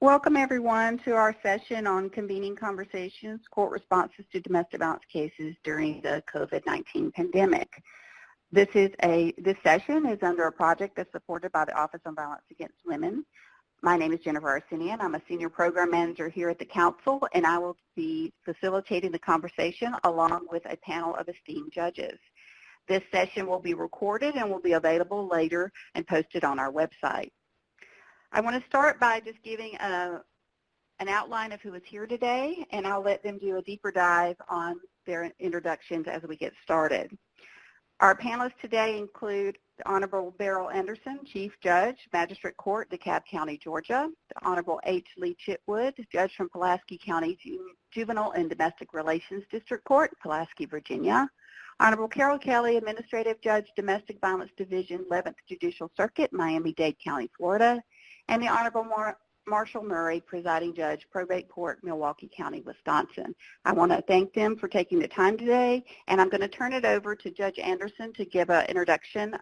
Welcome everyone to our session on convening conversations, court responses to domestic violence cases during the COVID-19 pandemic. This session is under a project that's supported by the Office on Violence Against Women. My name is Jennifer Arsenian. I'm a senior program manager here at the council, and I will be facilitating the conversation along with a panel of esteemed judges. This session will be recorded and will be available later and posted on our website. I want to start by just giving an outline of who is here today, and I'll let them do a deeper dive on their introductions as we get started. Our panelists today include the Honorable Beryl Anderson, Chief Judge, Magistrate Court, DeKalb County, Georgia; the Honorable H. Lee Chitwood, Judge from Pulaski County Juvenile and Domestic Relations District Court, Pulaski, Virginia; Honorable Carol Kelly, Administrative Judge, Domestic Violence Division, 11th Judicial Circuit, Miami-Dade County, Florida; and the Honorable Marshall Murray, Presiding Judge, Probate Court, Milwaukee County, Wisconsin. I want to thank them for taking the time today, and I'm going to turn it over to Judge Anderson to give an introduction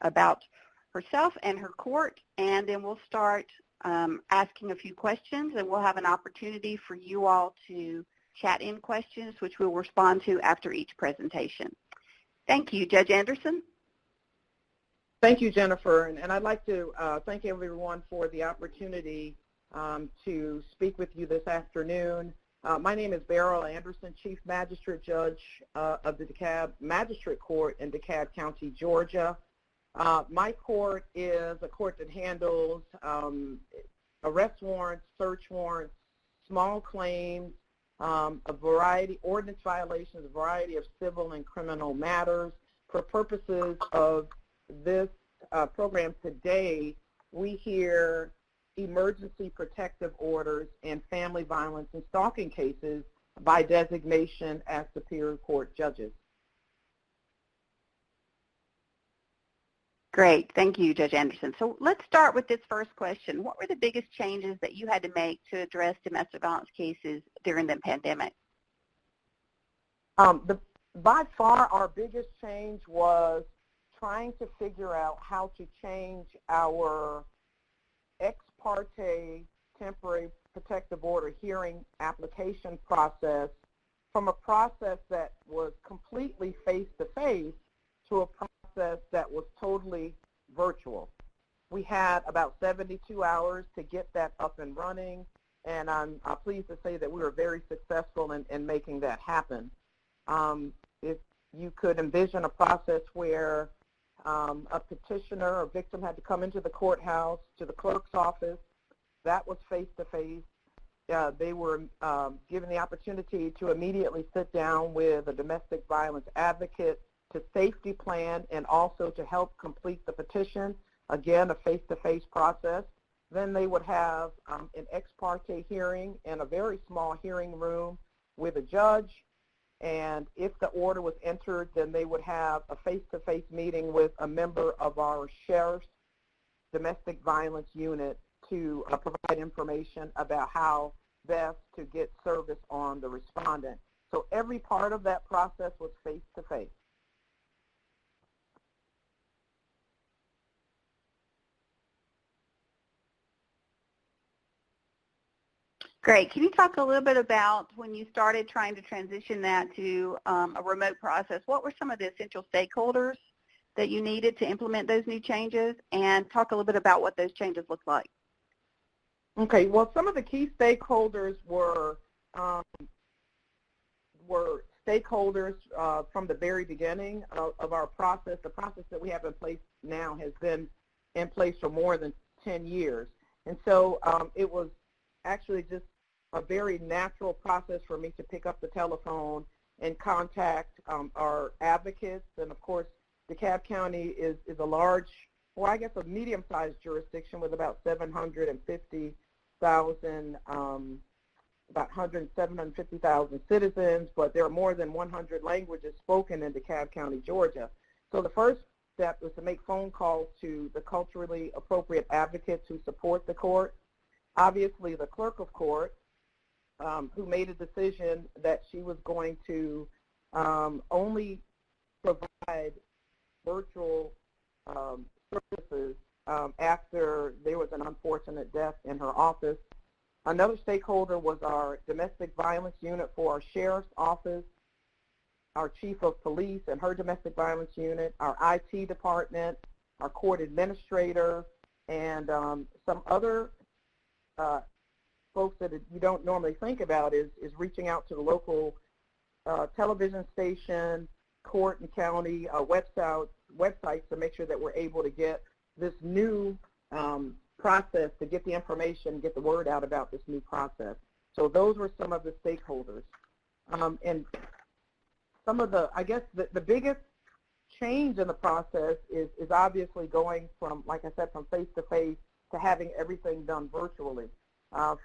about herself and her court, and then we'll start asking a few questions, and we'll have an opportunity for you all to chat in questions, which we'll respond to after each presentation. Thank you. Judge Anderson? Thank you, Jennifer, and I'd like to thank everyone for the opportunity to speak with you this afternoon. My name is Beryl Anderson, Chief Magistrate Judge of the DeKalb Magistrate Court in DeKalb County, Georgia. My court is a court that handles arrest warrants, search warrants, small claims, a variety, ordinance violations, a variety of civil and criminal matters. For purposes of this program today, we hear emergency protective orders and family violence and stalking cases by designation as Superior Court judges. Great. Thank you, Judge Anderson. So let's start with this first question. What were the biggest changes that you had to make to address domestic violence cases during the pandemic? By far, our biggest change was trying to figure out how to change our ex parte temporary protective order hearing application process from a process that was completely face-to-face to a process that was totally virtual. We had about 72 hours to get that up and running, and I'm pleased to say that we were very successful in making that happen. If you could envision a process where a petitioner or victim had to come into the courthouse, to the clerk's office. That was face-to-face. They were given the opportunity to immediately sit down with a domestic violence advocate to safety plan and also to help complete the petition. Again, a face-to-face process. Then they would have an ex parte hearing in a very small hearing room with a judge. And if the order was entered, then they would have a face-to-face meeting with a member of our sheriff's domestic violence unit to provide information about how best to get service on the respondent. So every part of that process was face-to-face. Great. Can you talk a little bit about when you started trying to transition that to a remote process? What were some of the essential stakeholders that you needed to implement those new changes, and talk a little bit about what those changes look like? Okay. Well, some of the key stakeholders were stakeholders from the very beginning of our process. The process that we have in place now has been in place for more than 10 years. And so it was actually just a very natural process for me to pick up the telephone and contact our advocates. And of course, DeKalb County is a large, well, I guess a medium-sized jurisdiction with about 750,000, about 750,000 citizens, but there are more than 100 languages spoken in DeKalb County, Georgia. So the first step was to make phone calls to the culturally appropriate advocates who support the court. Obviously, the clerk of court, who made a decision that she was going to only provide virtual services after there was an unfortunate death in her office. Another stakeholder was our domestic violence unit for our sheriff's office, our chief of police and her domestic violence unit, our IT department, our court administrator, and some other folks that you don't normally think about is reaching out to the local television station, court and county websites to make sure that we're able to get this new process, to get the information, get the word out about this new process. So those were some of the stakeholders. And some of the, I guess, the biggest change in the process is obviously going from, like I said, from face-to-face to having everything done virtually,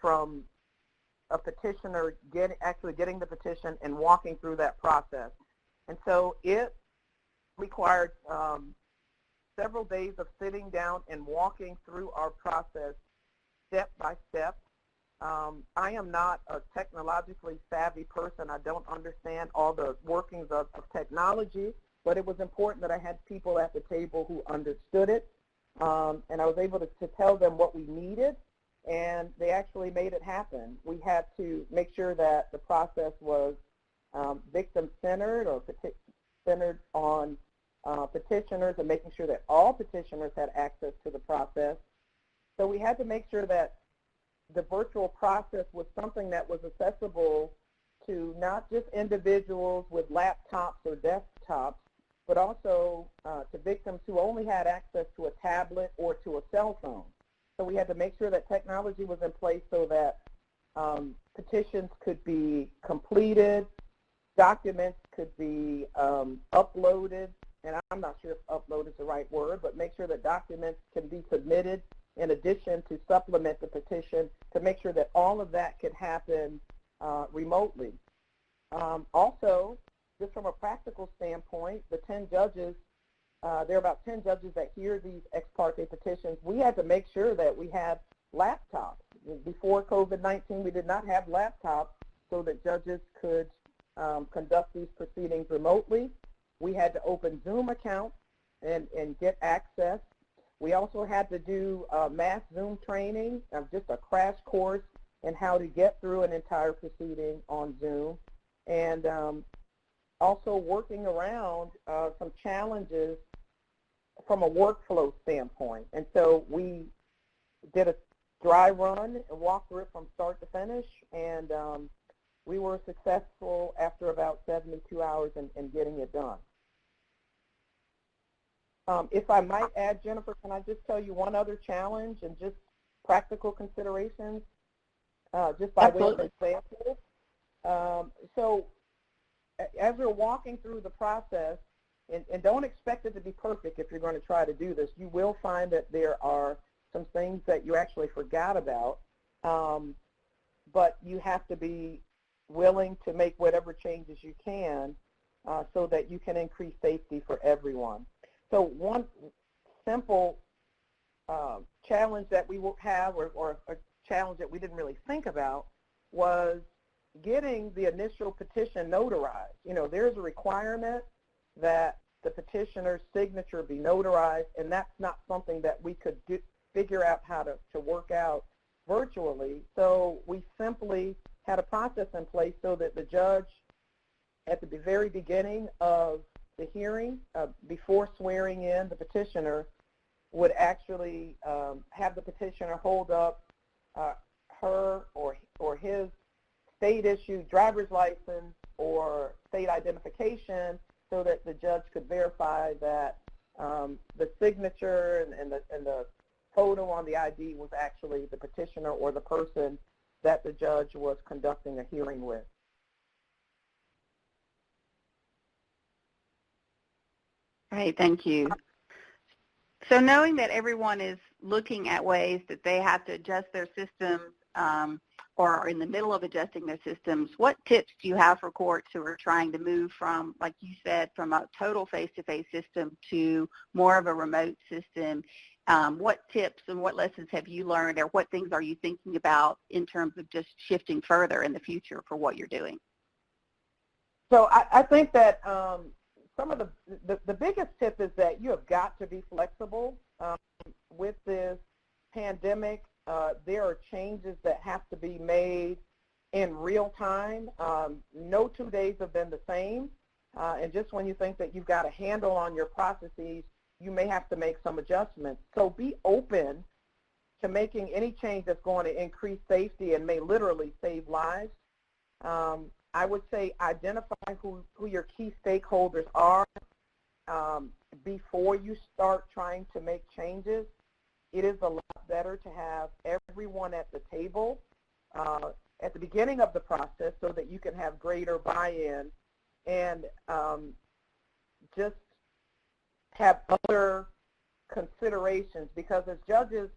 from a petitioner actually getting the petition and walking through that process. And so it required several days of sitting down and walking through our process step by step. I am not a technologically savvy person. I don't understand all the workings of technology, but it was important that I had people at the table who understood it, and I was able to tell them what we needed, and they actually made it happen. We had to make sure that the process was victim-centered, or centered on petitioners, and making sure that all petitioners had access to the process. So we had to make sure that the virtual process was something that was accessible to not just individuals with laptops or desktops, but also to victims who only had access to a tablet or to a cell phone. So we had to make sure that technology was in place so that petitions could be completed, documents could be uploaded, and I'm not sure if upload is the right word, but make sure that documents can be submitted in addition to supplement the petition, to make sure that all of that could happen remotely. Also, just from a practical standpoint, the 10 judges, there are about 10 judges that hear these ex parte petitions. We had to make sure that we had laptops. Before COVID-19, we did not have laptops so that judges could conduct these proceedings remotely. We had to open Zoom accounts and get access. We also had to do mass Zoom training, just a crash course in how to get through an entire proceeding on Zoom, and also working around some challenges from a workflow standpoint. And so we did a dry run and walked through it from start to finish, and we were successful after about 72 hours in getting it done. If I might add, Jennifer, can I just tell you one other challenge and just practical considerations, just by way of example? So as we're walking through the process, and don't expect it to be perfect if you're going to try to do this, you will find that there are some things that you actually forgot about, but you have to be willing to make whatever changes you can so that you can increase safety for everyone. So one simple challenge that we will have, or a challenge that we didn't really think about, was getting the initial petition notarized. You know, there's a requirement that the petitioner's signature be notarized, and that's not something that we could figure out how to work out virtually. So we simply had a process in place so that the judge, at the very beginning of the hearing, before swearing in the petitioner, would actually have the petitioner hold up her or his state-issued driver's license or state identification, so that the judge could verify that the signature and the photo on the ID was actually the petitioner or the person that the judge was conducting a hearing with. Great, thank you. So knowing that everyone is looking at ways that they have to adjust their systems or are in the middle of adjusting their systems, what tips do you have for courts who are trying to move from, like you said, from a total face-to-face system to more of a remote system? What tips and what lessons have you learned, or what things are you thinking about in terms of just shifting further in the future for what you're doing? So I think that some of the biggest tip is that you have got to be flexible with this pandemic. there are changes that have to be made in real time. No 2 days have been the same, and just when you think that you've got a handle on your processes, you may have to make some adjustments. So be open to making any change that's going to increase safety and may literally save lives. I would say identify who your key stakeholders are before you start trying to make changes. It is a lot better to have everyone at the table at the beginning of the process so that you can have greater buy-in and just have other considerations, because as judges,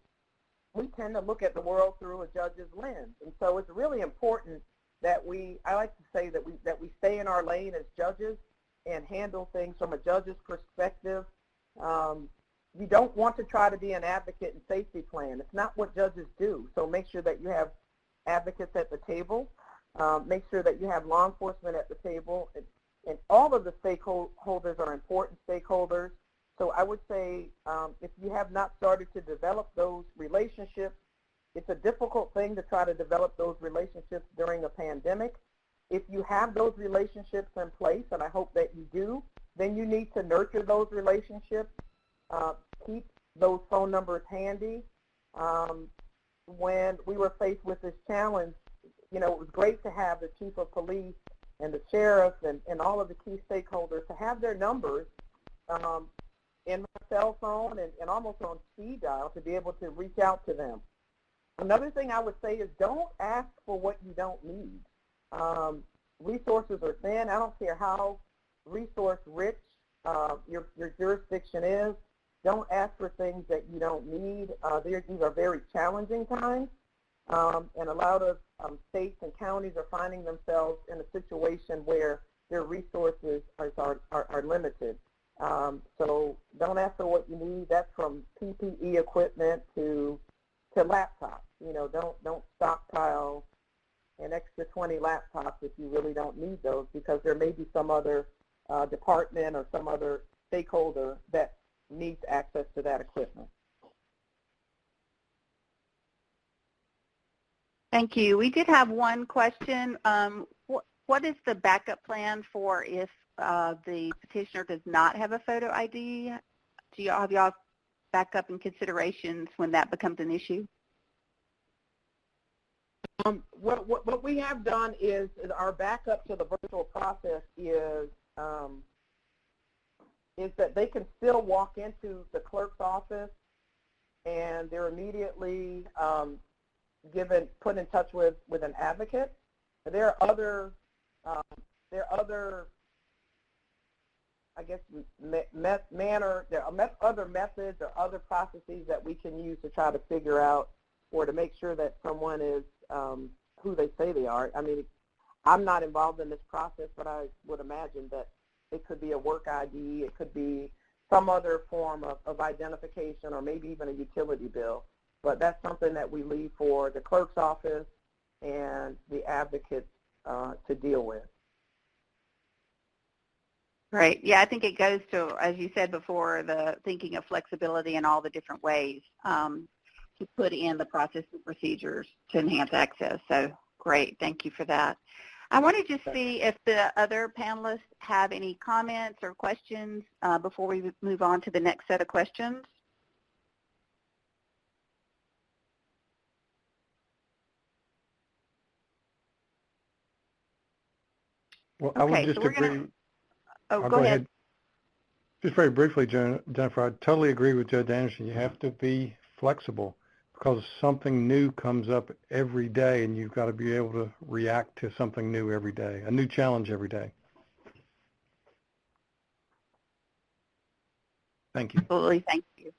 we tend to look at the world through a judge's lens. And so it's really important that I like to say that we stay in our lane as judges and handle things from a judge's perspective. You don't want to try to be an advocate in safety plan. It's not what judges do. So make sure that you have advocates at the table. Make sure that you have law enforcement at the table. And all of the stakeholders are important stakeholders. So I would say if you have not started to develop those relationships, it's a difficult thing to try to develop those relationships during a pandemic. If you have those relationships in place, and I hope that you do, then you need to nurture those relationships. Keep those phone numbers handy. When we were faced with this challenge, it was great to have the chief of police and the sheriff and all of the key stakeholders to have their numbers in my cell phone and almost on speed dial to be able to reach out to them. Another thing I would say is don't ask for what you don't need. Resources are thin. I don't care how resource rich your jurisdiction is. Don't ask for things that you don't need. These are very challenging times, and a lot of states and counties are finding themselves in a situation where their resources are limited. So don't ask for what you need. That's from PPE equipment to laptops. Don't stockpile an extra 20 laptops if you really don't need those, because there may be some other department or some other stakeholder that needs access to that equipment. Thank you. We did have one question. What is the backup plan for if the petitioner does not have a photo ID? Have y'all backup in considerations when that becomes an issue? What we have done is our backup to the virtual process is that they can still walk into the clerk's office and they're immediately put in touch with an advocate. There are other I guess there are other methods or other processes that we can use to try to figure out or to make sure that someone is who they say they are. I mean, I'm not involved in this process, but I would imagine that it could be a work ID, it could be some other form of identification, or maybe even a utility bill. But that's something that we leave for the clerk's office and the advocates to deal with. Right. Yeah, I think it goes to, as you said before, the thinking of flexibility in all the different ways to put in the process and procedures to enhance access. So great. Thank you for that. I wanted to see if the other panelists have any comments or questions before we move on to the next set of questions. Well, okay, I would just agree. Go ahead. Just very briefly, Jennifer, I totally agree with Judge Anderson. You have to be flexible because something new comes up every day, and you've got to be able to react to something new every day, a new challenge every day. Thank you. Absolutely. Thank you.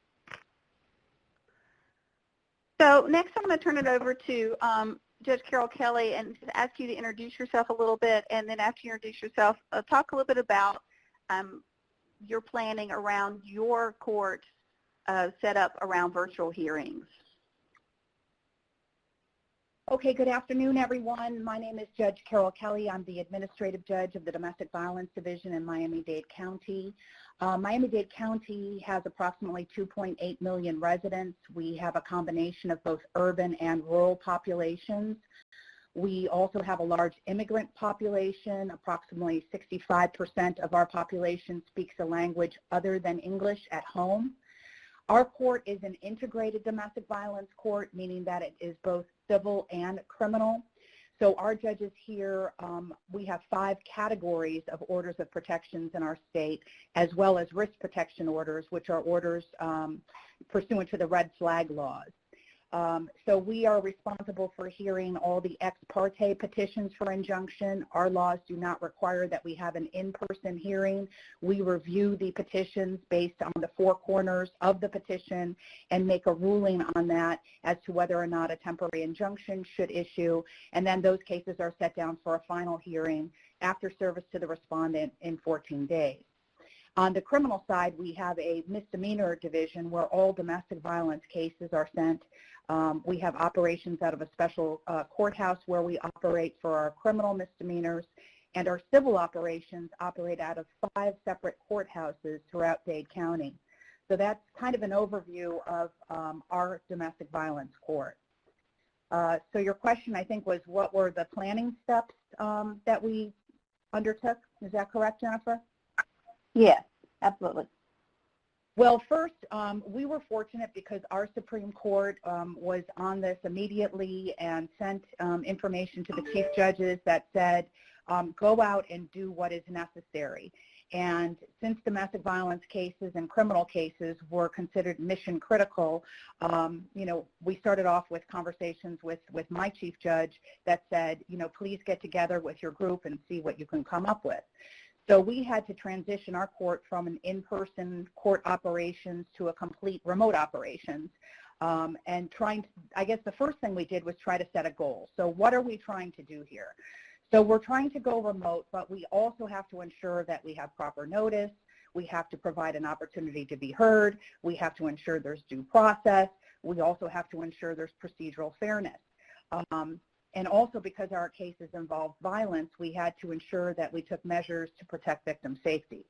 So next I'm going to turn it over to Judge Carol Kelly and just ask you to introduce yourself a little bit, and then after you introduce yourself, talk a little bit about your planning around your court set up around virtual hearings. Okay, good afternoon, everyone. My name is Judge Carol Kelly. I'm the Administrative Judge of the Domestic Violence Division in Miami-Dade County. Miami-Dade County has approximately 2.8 million residents. We have a combination of both urban and rural populations. We also have a large immigrant population. Approximately 65% of our population speaks a language other than English at home. Our court is an integrated domestic violence court, meaning that it is both civil and criminal. So our judges here, we have 5 categories of orders of protections in our state, as well as risk protection orders, which are orders pursuant to the red flag laws. So we are responsible for hearing all the ex parte petitions for injunction. Our laws do not require that we have an in-person hearing. We review the petitions based on the 4 corners of the petition and make a ruling on that as to whether or not a temporary injunction should issue. And then those cases are set down for a final hearing after service to the respondent in 14 days. On the criminal side, we have a misdemeanor division where all domestic violence cases are sent. We have operations out of a special courthouse where we operate for our criminal misdemeanors, and our civil operations operate out of 5 separate courthouses throughout Dade County. So that's kind of an overview of our domestic violence court. So your question, I think, was what were the planning steps that we undertook? Is that correct, Jennifer? Yes, absolutely. Well, first, we were fortunate because our Supreme Court was on this immediately and sent information to the chief judges that said, go out and do what is necessary. And since domestic violence cases and criminal cases were considered mission critical, you know, we started off with conversations with my chief judge that said, you know, please get together with your group and see what you can come up with. So we had to transition our court from an in-person court operations to a complete remote operations. And I guess the first thing we did was try to set a goal. So what are we trying to do here? So we're trying to go remote, but we also have to ensure that we have proper notice. We have to provide an opportunity to be heard. We have to ensure there's due process. We also have to ensure there's procedural fairness. And also because our cases involved violence, we had to ensure that we took measures to protect victim safety.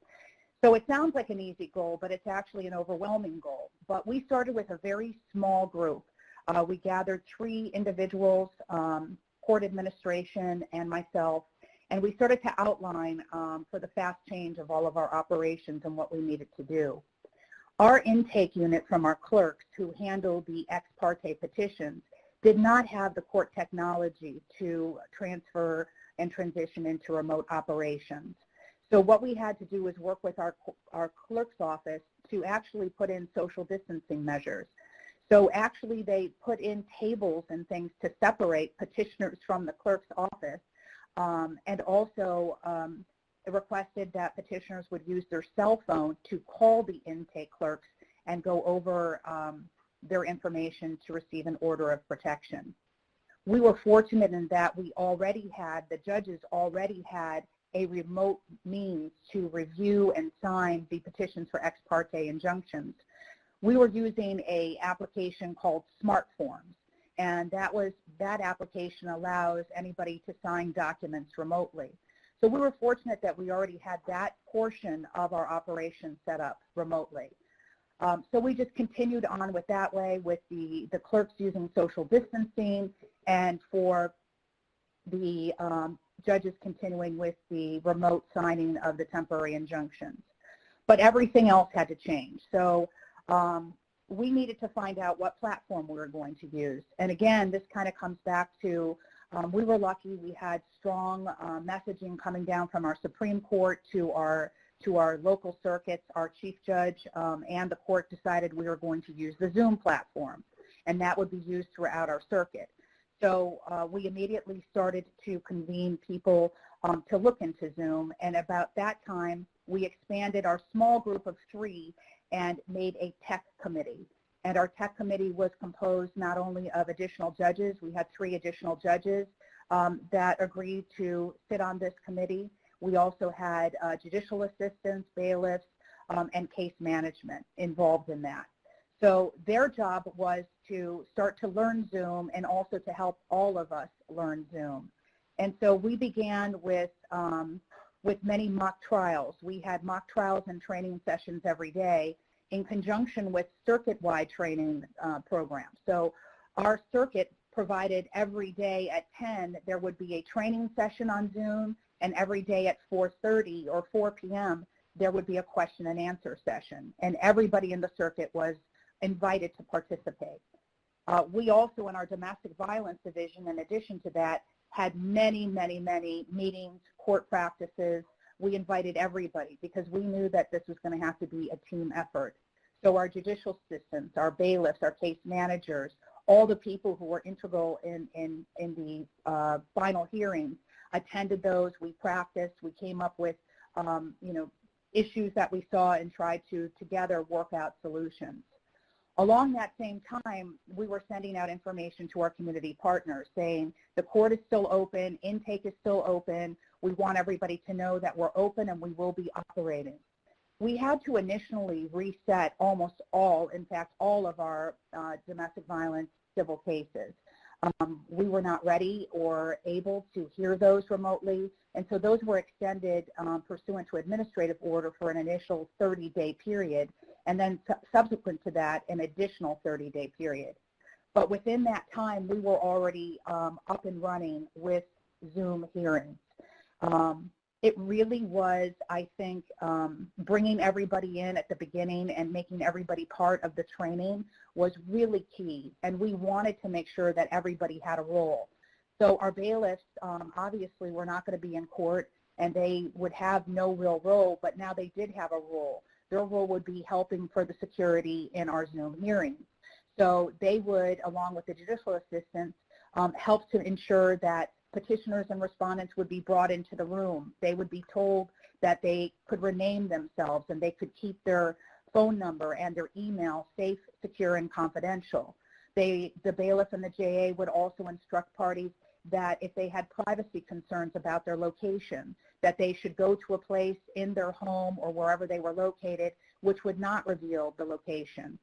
So it sounds like an easy goal, but it's actually an overwhelming goal. But we started with a very small group. We gathered 3 individuals, court administration and myself, and we started to outline for the fast change of all of our operations and what we needed to do. Our intake unit from our clerks who handled the ex parte petitions did not have the court technology to transfer and transition into remote operations. So what we had to do was work with our clerk's office to actually put in social distancing measures. So actually they put in tables and things to separate petitioners from the clerk's office, and also requested that petitioners would use their cell phone to call the intake clerks and go over their information to receive an order of protection. We were fortunate in that the judges already had a remote means to review and sign the petitions for ex parte injunctions. We were using an application called Smart Forms, and that application allows anybody to sign documents remotely. So we were fortunate that we already had that portion of our operation set up remotely. So we just continued on with that way with the clerks using social distancing, and for the judges continuing with the remote signing of the temporary injunctions. But everything else had to change. So we needed to find out what platform we were going to use. And again, this kind of comes back to we were lucky we had strong messaging coming down from our Supreme Court to our local circuits. Our chief judge and the court decided we were going to use the Zoom platform, and that would be used throughout our circuit. So we immediately started to convene people to look into Zoom, and about that time we expanded our small group of 3 and made a tech committee. And our tech committee was composed not only of additional judges, we had 3 additional judges that agreed to sit on this committee. We also had judicial assistants, bailiffs, and case management involved in that. So their job was to start to learn Zoom and also to help all of us learn Zoom. And so we began with many mock trials. We had mock trials and training sessions every day in conjunction with circuit-wide training programs. So our circuit provided every day at 10, there would be a training session on Zoom, and every day at 4:30 or 4 p.m., there would be a question and answer session. And everybody in the circuit was invited to participate. We also, in our domestic violence division, in addition to that, had many meetings, court practices. We invited everybody because we knew that this was going to have to be a team effort. So our judicial assistants, our bailiffs, our case managers, all the people who were integral in the final hearings attended those. We practiced. We came up with issues that we saw and tried to together work out solutions. Along that same time, we were sending out information to our community partners saying the court is still open, intake is still open, we want everybody to know that we're open and we will be operating. We had to initially reset almost all, in fact, all of our domestic violence civil cases. We were not ready or able to hear those remotely, and so those were extended pursuant to administrative order for an initial 30-day period, and then subsequent to that, an additional 30-day period. But within that time, we were already up and running with Zoom hearings. It really was, I think, bringing everybody in at the beginning and making everybody part of the training was really key, and we wanted to make sure that everybody had a role. So our bailiffs obviously were not going to be in court, and they would have no real role, but now they did have a role. Their role would be helping for the security in our Zoom hearings. So they would, along with the judicial assistants, help to ensure that petitioners and respondents would be brought into the room. They would be told that they could rename themselves and they could keep their phone number and their email safe, secure, and confidential. The bailiff and the JA would also instruct parties that if they had privacy concerns about their location, that they should go to a place in their home or wherever they were located which would not reveal the location.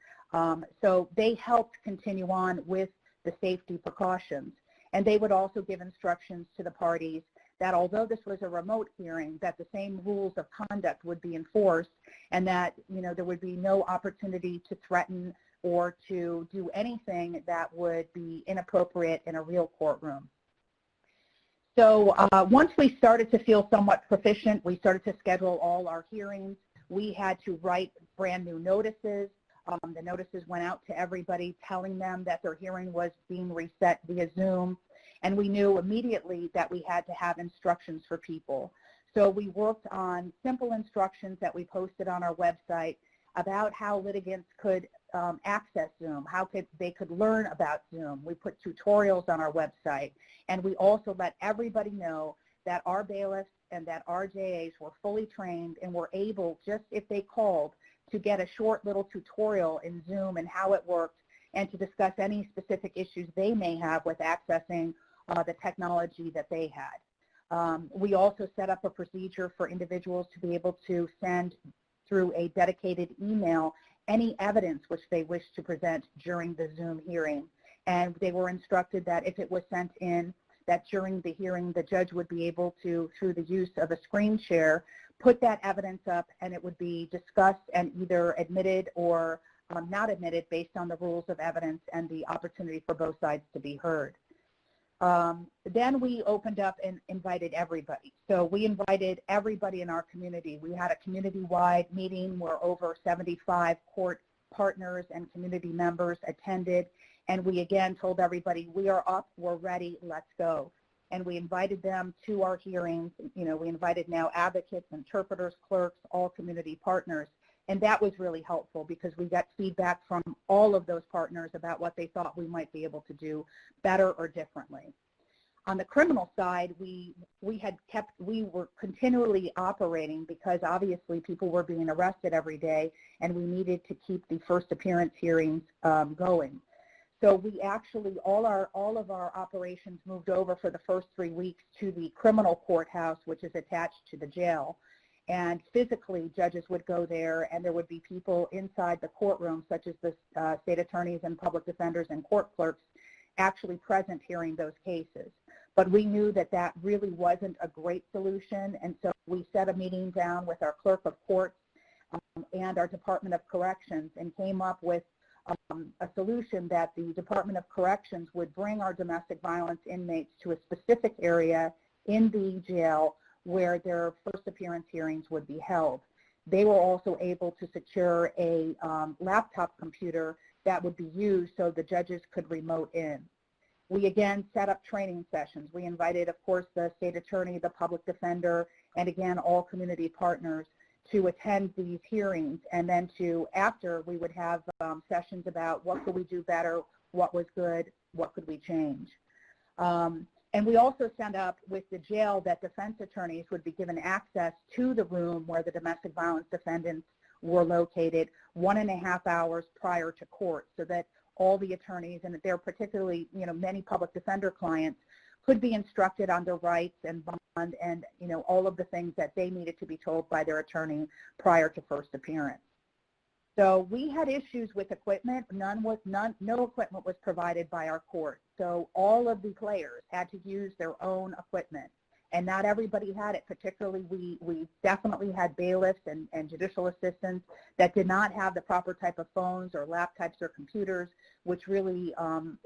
So they helped continue on with the safety precautions. And they would also give instructions to the parties that although this was a remote hearing, that the same rules of conduct would be enforced and that there would be no opportunity to threaten or to do anything that would be inappropriate in a real courtroom. So once we started to feel somewhat proficient, we started to schedule all our hearings. We had to write brand new notices. The notices went out to everybody telling them that their hearing was being reset via Zoom, and we knew immediately that we had to have instructions for people. So we worked on simple instructions that we posted on our website about how litigants could access Zoom, how they could learn about Zoom. We put tutorials on our website, and we also let everybody know that our bailiffs and that our JAs were fully trained and were able, just if they called, to get a short little tutorial in Zoom and how it worked and to discuss any specific issues they may have with accessing the technology that they had. We also set up a procedure for individuals to be able to send through a dedicated email any evidence which they wish to present during the Zoom hearing. And they were instructed that if it was sent in, that during the hearing the judge would be able to, through the use of a screen share, put that evidence up and it would be discussed and either admitted or not admitted based on the rules of evidence and the opportunity for both sides to be heard. Then we opened up and invited everybody. So we invited everybody in our community. We had a community-wide meeting where over 75 court partners and community members attended, and we again told everybody, we are up, we're ready, let's go. And we invited them to our hearings. We invited now advocates, interpreters, clerks, all community partners. And that was really helpful because we got feedback from all of those partners about what they thought we might be able to do better or differently. On the criminal side, we were continually operating because obviously people were being arrested every day and we needed to keep the first appearance hearings going. So we actually, all of our operations moved over for the first 3 weeks to the criminal courthouse, which is attached to the jail. And physically, judges would go there, and there would be people inside the courtroom, such as the state attorneys and public defenders and court clerks, actually present hearing those cases. But we knew that that really wasn't a great solution, and so we set a meeting down with our clerk of courts and our Department of Corrections and came up with a solution that the Department of Corrections would bring our domestic violence inmates to a specific area in the jail where their first appearance hearings would be held. They were also able to secure a laptop computer that would be used so the judges could remote in. We again set up training sessions. We invited, of course, the state attorney, the public defender, and again, all community partners to attend these hearings, and then after we would have sessions about what could we do better, what was good, what could we change. And we also set up with the jail that defense attorneys would be given access to the room where the domestic violence defendants were located 1.5 hours prior to court, so that all the attorneys, and they're particularly, many public defender clients, could be instructed on their rights and bond and, all of the things that they needed to be told by their attorney prior to first appearance. So we had issues with equipment. No equipment was provided by our court. So all of the players had to use their own equipment. And not everybody had it. Particularly, we definitely had bailiffs and judicial assistants that did not have the proper type of phones or laptops or computers, which really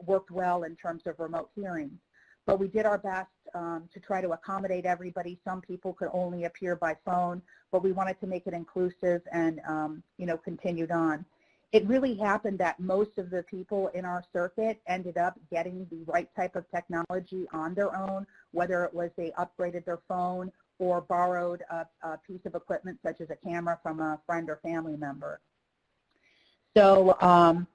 worked well in terms of remote hearings. But we did our best to try to accommodate everybody. Some people could only appear by phone, but we wanted to make it inclusive and, continued on. It really happened that most of the people in our circuit ended up getting the right type of technology on their own, whether it was they upgraded their phone or borrowed a piece of equipment such as a camera from a friend or family member. So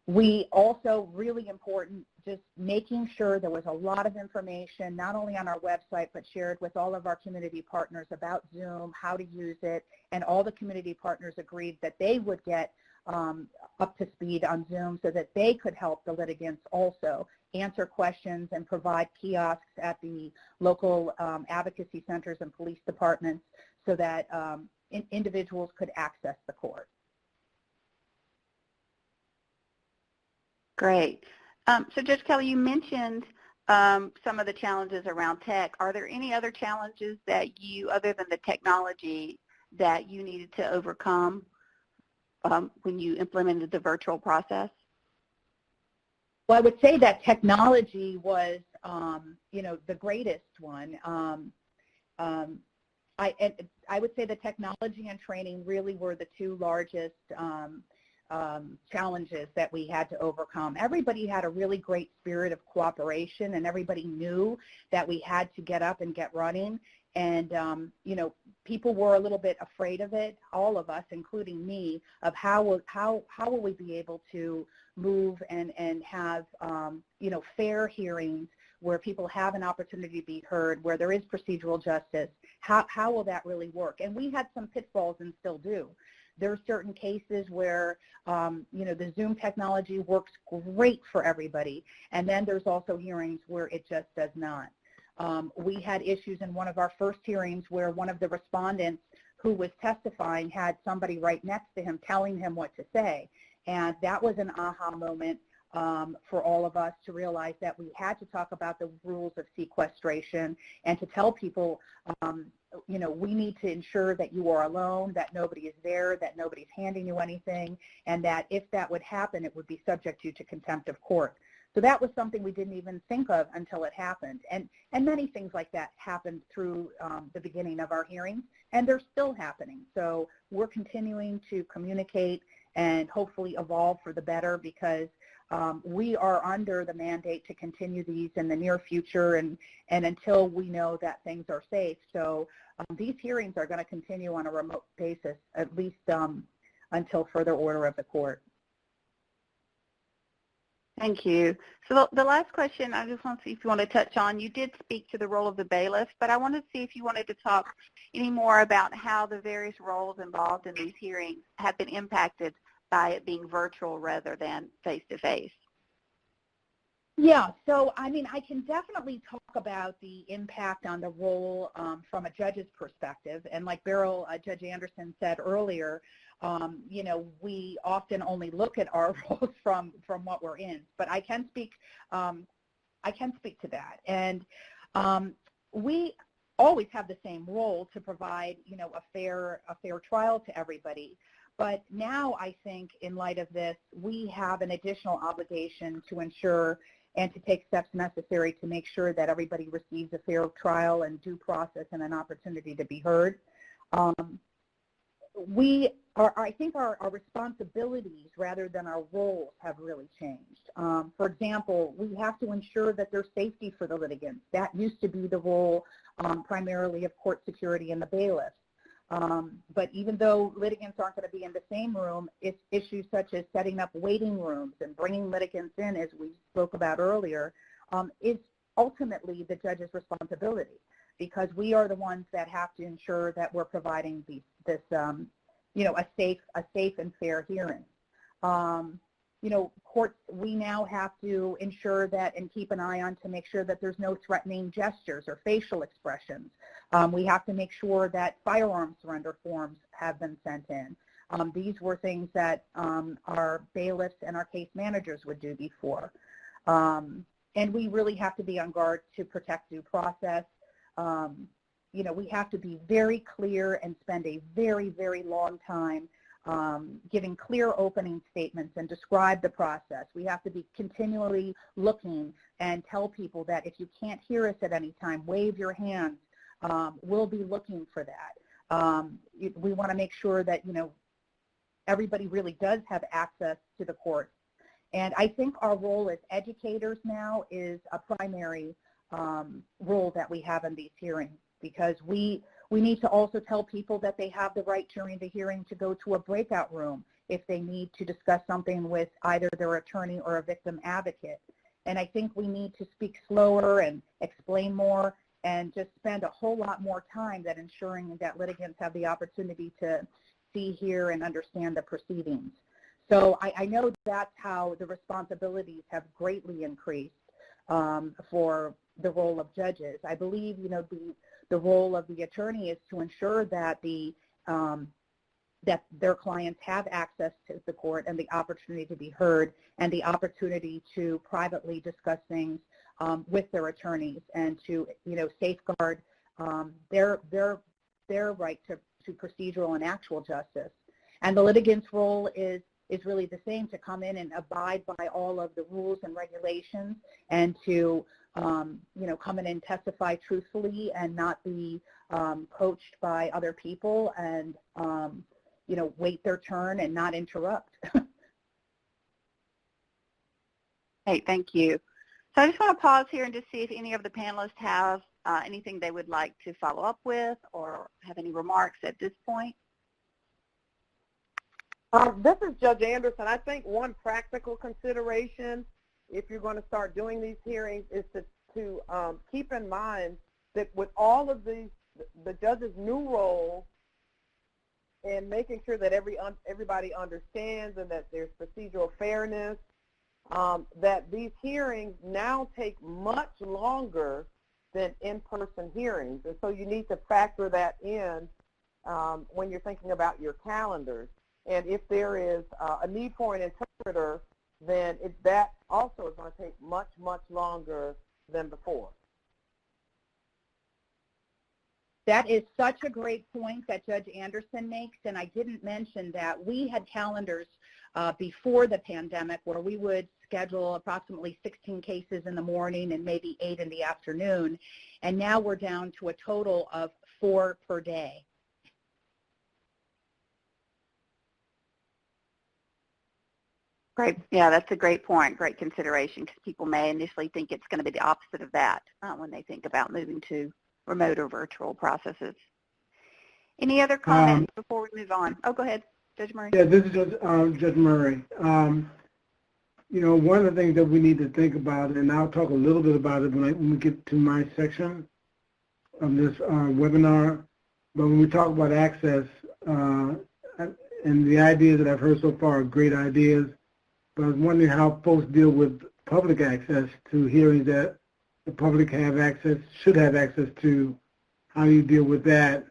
we also, really important, just making sure there was a lot of information, not only on our website, but shared with all of our community partners about Zoom, how to use it, and all the community partners agreed that they would get up to speed on Zoom so that they could help the litigants also answer questions and provide kiosks at the local advocacy centers and police departments so that individuals could access the court. Great. So Judge Kelly, you mentioned some of the challenges around tech. Are there any other challenges that you, other than the technology, that you needed to overcome when you implemented the virtual process? Well, I would say that technology was, the greatest one. I would say the technology and training really were the two largest challenges that we had to overcome. Everybody had a really great spirit of cooperation, and everybody knew that we had to get up and get running. And, people were a little bit afraid of it, all of us, including me, of how will we be able to move and have, fair hearings where people have an opportunity to be heard, where there is procedural justice. How will that really work? And we had some pitfalls and still do. There are certain cases where, the Zoom technology works great for everybody, and then there's also hearings where it just does not. We had issues in one of our first hearings where one of the respondents who was testifying had somebody right next to him telling him what to say, and that was an aha moment for all of us to realize that we had to talk about the rules of sequestration and to tell people, we need to ensure that you are alone, that nobody is there, that nobody's handing you anything, and that if that would happen, it would be subject to contempt of court. So that was something we didn't even think of until it happened. And many things like that happened through the beginning of our hearings, and they're still happening. So we're continuing to communicate and hopefully evolve for the better, because we are under the mandate to continue these in the near future and until we know that things are safe. So these hearings are going to continue on a remote basis, at least until further order of the court. Thank you. So the last question, I just want to see if you want to touch on, you did speak to the role of the bailiff, but I wanted to see if you wanted to talk any more about how the various roles involved in these hearings have been impacted by it being virtual rather than face-to-face. Yeah, so I mean, I can definitely talk about the impact on the role from a judge's perspective. And like Judge Anderson said earlier, you know, we often only look at our roles from what we're in. But I can speak to that. And we always have the same role to provide, you know, a fair trial to everybody. But now I think in light of this, we have an additional obligation to ensure and to take steps necessary to make sure that everybody receives a fair trial and due process and an opportunity to be heard. I think our responsibilities rather than our roles have really changed. For example, we have to ensure that there's safety for the litigants. That used to be the role primarily of court security and the bailiffs. But even though litigants aren't going to be in the same room, it's issues such as setting up waiting rooms and bringing litigants in, as we spoke about earlier, is ultimately the judge's responsibility, because we are the ones that have to ensure that we're providing this you know, a safe and fair hearing. You know, courts, we now have to ensure that and keep an eye on to make sure that there's no threatening gestures or facial expressions. We have to make sure that firearm surrender forms have been sent in. These were things that our bailiffs and our case managers would do before. And we really have to be on guard to protect due process. You know, we have to be very clear and spend a very, very long time giving clear opening statements and describe the process. We have to be continually looking and tell people that if you can't hear us at any time, wave your hands. We'll be looking for that. We want to make sure that, you know, everybody really does have access to the courts. And I think our role as educators now is a primary role that we have in these hearings, because we need to also tell people that they have the right during the hearing to go to a breakout room if they need to discuss something with either their attorney or a victim advocate. And I think we need to speak slower and explain more and just spend a whole lot more time that ensuring that litigants have the opportunity to see, hear, and understand the proceedings. So I know that's how the responsibilities have greatly increased for the role of judges. I believe, you know, the role of the attorney is to ensure that that their clients have access to the court and the opportunity to be heard and the opportunity to privately discuss things with their attorneys and to, you know, safeguard their right to procedural and actual justice. And the litigant's role is really the same, to come in and abide by all of the rules and regulations and to you know, come in and testify truthfully and not be coached by other people and you know, wait their turn and not interrupt. Hey, thank you. So I just want to pause here and just see if any of the panelists have anything they would like to follow up with or have any remarks at this point. This is Judge Anderson. I think one practical consideration, if you're going to start doing these hearings, is to keep in mind that with all of the judge's new role and making sure that everybody understands and that there's procedural fairness, that these hearings now take much longer than in-person hearings. And so you need to factor that in when you're thinking about your calendars. And if there is a need for an interpreter, then that also is going to take much, much longer than before. That is such a great point that Judge Anderson makes, and I didn't mention that we had calendars before the pandemic where we would schedule approximately 16 cases in the morning and maybe 8 in the afternoon, and now we're down to a total of 4 per day. Great. Yeah, that's a great point, great consideration, because people may initially think it's going to be the opposite of that when they think about moving to remote or virtual processes. Any other comments before we move on? Oh, go ahead, Judge Murray. Yeah, this is Judge Murray. You know, one of the things that we need to think about, and I'll talk a little bit about it when we get to my section of this webinar, but when we talk about access, and the ideas that I've heard so far are great ideas, but I was wondering how folks deal with public access to hearings that the public should have access to, how you deal with that.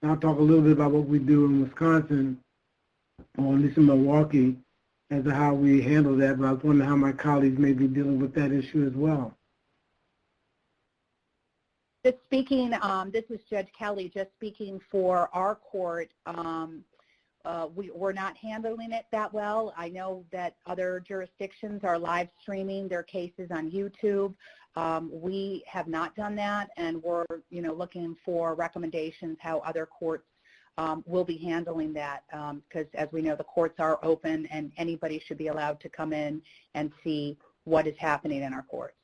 And I'll talk a little bit about what we do in Wisconsin, or at least in Milwaukee, as to how we handle that, but I was wondering how my colleagues may be dealing with that issue as well. Just speaking, this is Judge Kelly, just speaking for our court, we're not handling it that well. I know that other jurisdictions are live streaming their cases on YouTube. We have not done that, and we're looking for recommendations how other courts will be handling that, because as we know, the courts are open and anybody should be allowed to come in and see what is happening in our courts.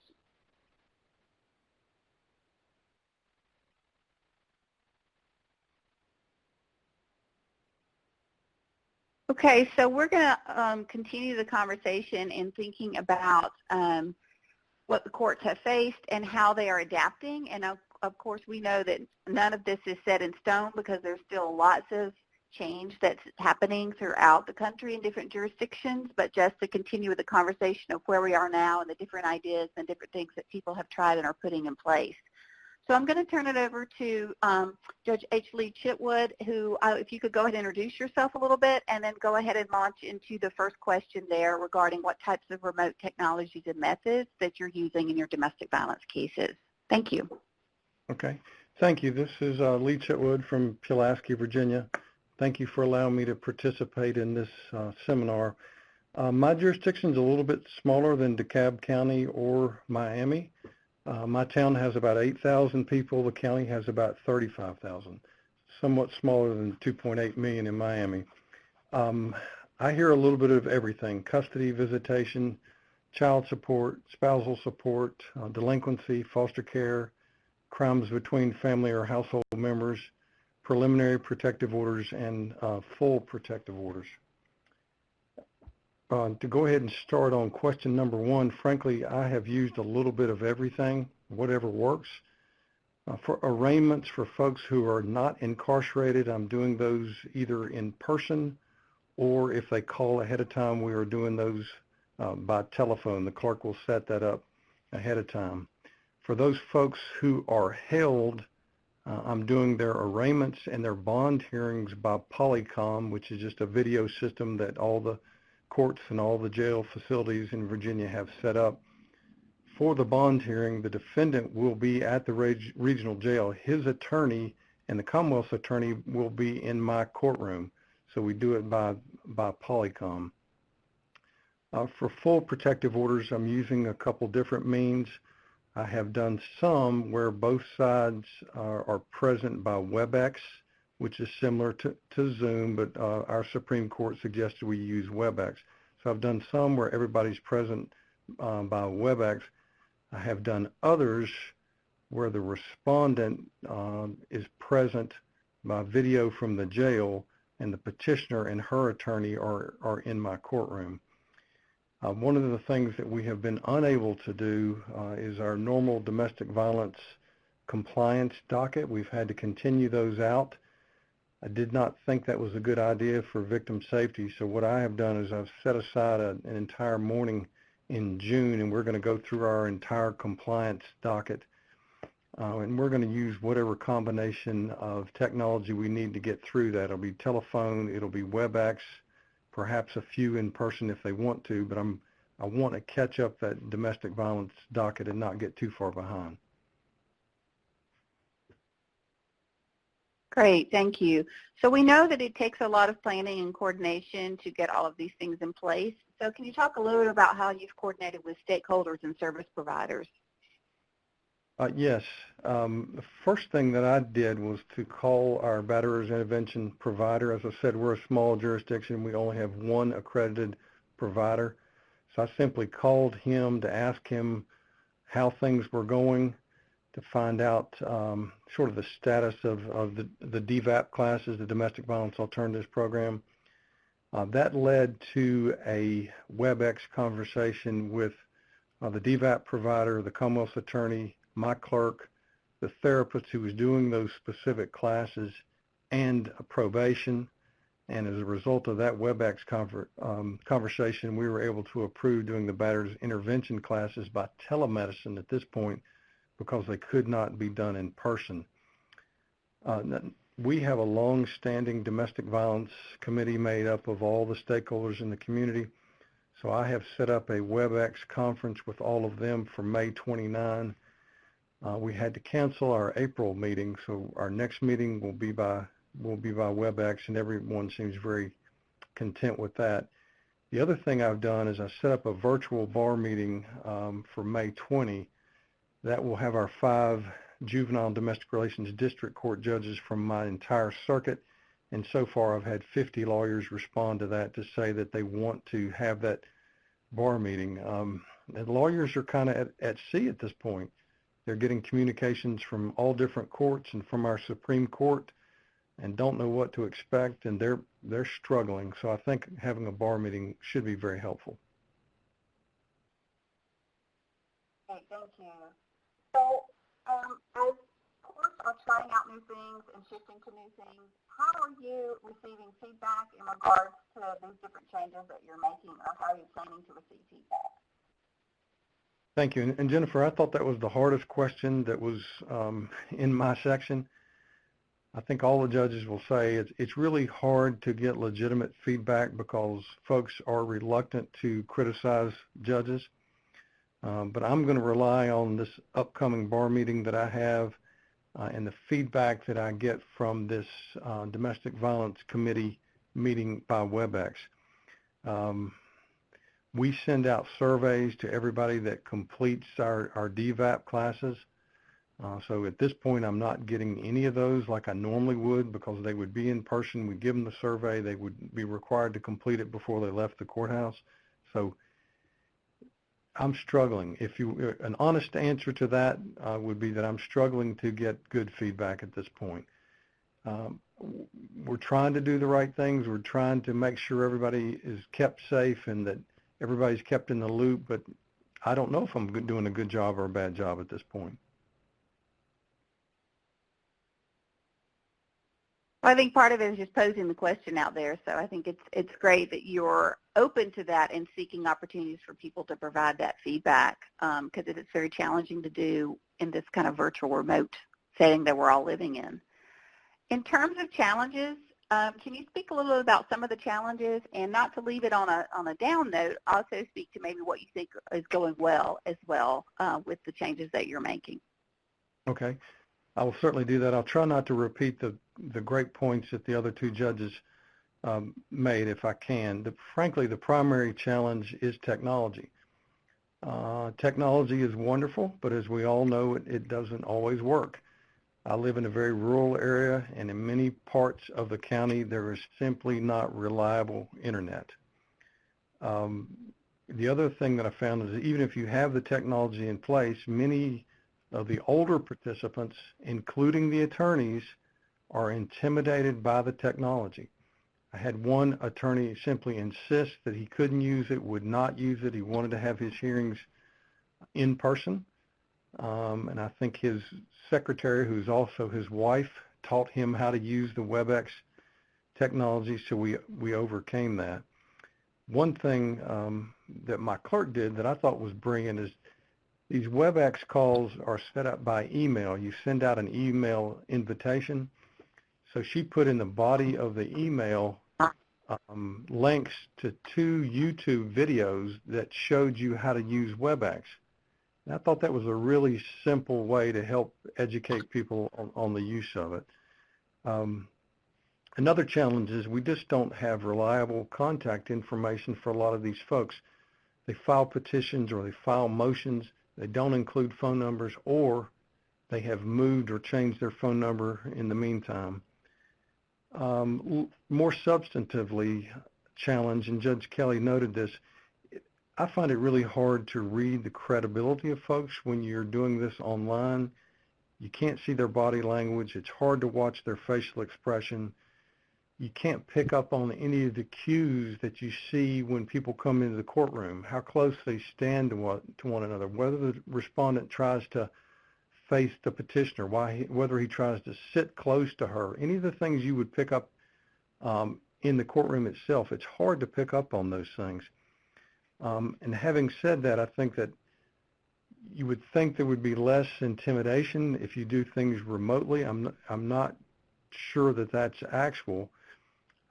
Okay, so we're going to continue the conversation in thinking about what the courts have faced and how they are adapting. And of course, we know that none of this is set in stone because there's still lots of change that's happening throughout the country in different jurisdictions, but just to continue with the conversation of where we are now and the different ideas and different things that people have tried and are putting in place. So I'm going to turn it over to Judge H. Lee Chitwood, who, if you could go ahead and introduce yourself a little bit, and then go ahead and launch into the first question there regarding what types of remote technologies and methods that you're using in your domestic violence cases. Thank you. Okay. Thank you. This is Lee Chitwood from Pulaski, Virginia. Thank you for allowing me to participate in this seminar. My jurisdiction is a little bit smaller than DeKalb County or Miami. My town has about 8,000 people. The county has about 35,000, somewhat smaller than 2.8 million in Miami. I hear a little bit of everything: custody, visitation, child support, spousal support, delinquency, foster care, crimes between family or household members, preliminary protective orders, and full protective orders. To go ahead and start on question number one, frankly, I have used a little bit of everything, whatever works. For arraignments for folks who are not incarcerated, I'm doing those either in person or if they call ahead of time, we are doing those by telephone. The clerk will set that up ahead of time. For those folks who are held, I'm doing their arraignments and their bond hearings by Polycom, which is just a video system that all the courts and all the jail facilities in Virginia have set up. For the bond hearing, the defendant will be at the regional jail. His attorney and the Commonwealth's attorney will be in my courtroom. So we do it by Polycom. For full protective orders, I'm using a couple different means. I have done some where both sides are present by WebEx, which is similar to Zoom, but our Supreme Court suggested we use WebEx. So I've done some where everybody's present by WebEx. I have done others where the respondent is present by video from the jail, and the petitioner and her attorney are in my courtroom. One of the things that we have been unable to do is our normal domestic violence compliance docket. We've had to continue those out. I did not think that was a good idea for victim safety, so what I have done is I've set aside an entire morning in June, and we're going to go through our entire compliance docket, and we're going to use whatever combination of technology we need to get through that. It'll be telephone, it'll be WebEx, perhaps a few in person if they want to, but I want to catch up that domestic violence docket and not get too far behind. Great, thank you. So we know that it takes a lot of planning and coordination to get all of these things in place. So can you talk a little bit about how you've coordinated with stakeholders and service providers? Yes. The first thing that I did was to call our batterers intervention provider. As I said, we're a small jurisdiction. We only have one accredited provider. So I simply called him to ask him how things were going, to find out sort of the status of the DVAP classes, the Domestic Violence Alternatives Program. That led to a WebEx conversation with the DVAP provider, the Commonwealth's attorney, my clerk, the therapist who was doing those specific classes, and probation. And as a result of that WebEx conversation, we were able to approve doing the batter's intervention classes by telemedicine at this point because they could not be done in person. We have a long-standing domestic violence committee made up of all the stakeholders in the community. So I have set up a WebEx conference with all of them for May 29. We had to cancel our April meeting, so our next meeting will be by WebEx, and everyone seems very content with that. The other thing I've done is I set up a virtual bar meeting for May 20. That will have our 5 juvenile and domestic relations district court judges from my entire circuit, and so far I've had 50 lawyers respond to that to say that they want to have that bar meeting. And lawyers are kind of at sea at this point. They're getting communications from all different courts and from our Supreme Court and don't know what to expect, and they're struggling. So I think having a bar meeting should be very helpful. Okay, thank you. So as courts are trying out new things and shifting to new things, how are you receiving feedback in regards to these different changes that you're making, or how are you planning to receive feedback? Thank you. And Jennifer, I thought that was the hardest question that was in my section. I think all the judges will say it's really hard to get legitimate feedback because folks are reluctant to criticize judges. But I'm going to rely on this upcoming bar meeting that I have and the feedback that I get from this domestic violence committee meeting by WebEx. We send out surveys to everybody that completes our DVAP classes. So at this point, I'm not getting any of those like I normally would because they would be in person. We give them the survey. They would be required to complete it before they left the courthouse. So I'm struggling. An honest answer to that would be that I'm struggling to get good feedback at this point. We're trying to do the right things. We're trying to make sure everybody is kept safe and that everybody's kept in the loop, but I don't know if I'm doing a good job or a bad job at this point. Well, I think part of it is just posing the question out there. So I think it's great that you're open to that and seeking opportunities for people to provide that feedback because it's very challenging to do in this kind of virtual remote setting that we're all living in. In terms of challenges, can you speak a little bit about some of the challenges, and not to leave it on a down note, also speak to maybe what you think is going well as well with the changes that you're making? Okay. I will certainly do that. I'll try not to repeat the great points that the other 2 judges made if I can. Frankly, the primary challenge is technology. Technology is wonderful, but as we all know, it doesn't always work. I live in a very rural area, and in many parts of the county, there is simply not reliable internet. The other thing that I found is that even if you have the technology in place, many of the older participants, including the attorneys, are intimidated by the technology. I had one attorney simply insist that he couldn't use it, would not use it. He wanted to have his hearings in person. And I think his secretary, who's also his wife, taught him how to use the WebEx technology, so we overcame that. One thing that my clerk did that I thought was brilliant is these WebEx calls are set up by email. You send out an email invitation. So she put in the body of the email links to 2 YouTube videos that showed you how to use WebEx. And I thought that was a really simple way to help educate people on the use of it. Another challenge is we just don't have reliable contact information for a lot of these folks. They file petitions or they file motions. They don't include phone numbers, or they have moved or changed their phone number in the meantime. More substantively challenged, and Judge Kelly noted this, I find it really hard to read the credibility of folks when you're doing this online. You can't see their body language. It's hard to watch their facial expression. You can't pick up on any of the cues that you see when people come into the courtroom, how close they stand to one another, whether the respondent tries to face the petitioner, whether he tries to sit close to her. Any of the things you would pick up in the courtroom itself, it's hard to pick up on those things. And having said that, I think that you would think there would be less intimidation if you do things remotely. I'm not sure that that's actual.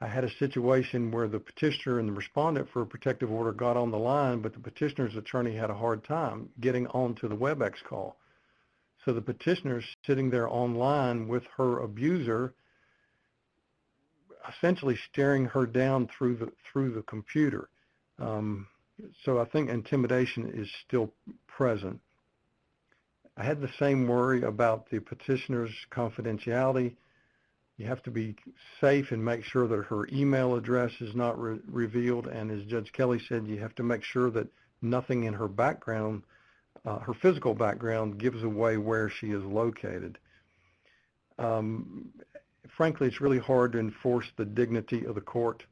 I had a situation where the petitioner and the respondent for a protective order got on the line, but the petitioner's attorney had a hard time getting onto the WebEx call. So the petitioner's sitting there online with her abuser, essentially staring her down through the computer. So I think intimidation is still present. I had the same worry about the petitioner's confidentiality. You have to be safe and make sure that her email address is not revealed. And as Judge Kelly said, you have to make sure that nothing in her background, her physical background, gives away where she is located. Frankly, it's really hard to enforce the dignity of the court.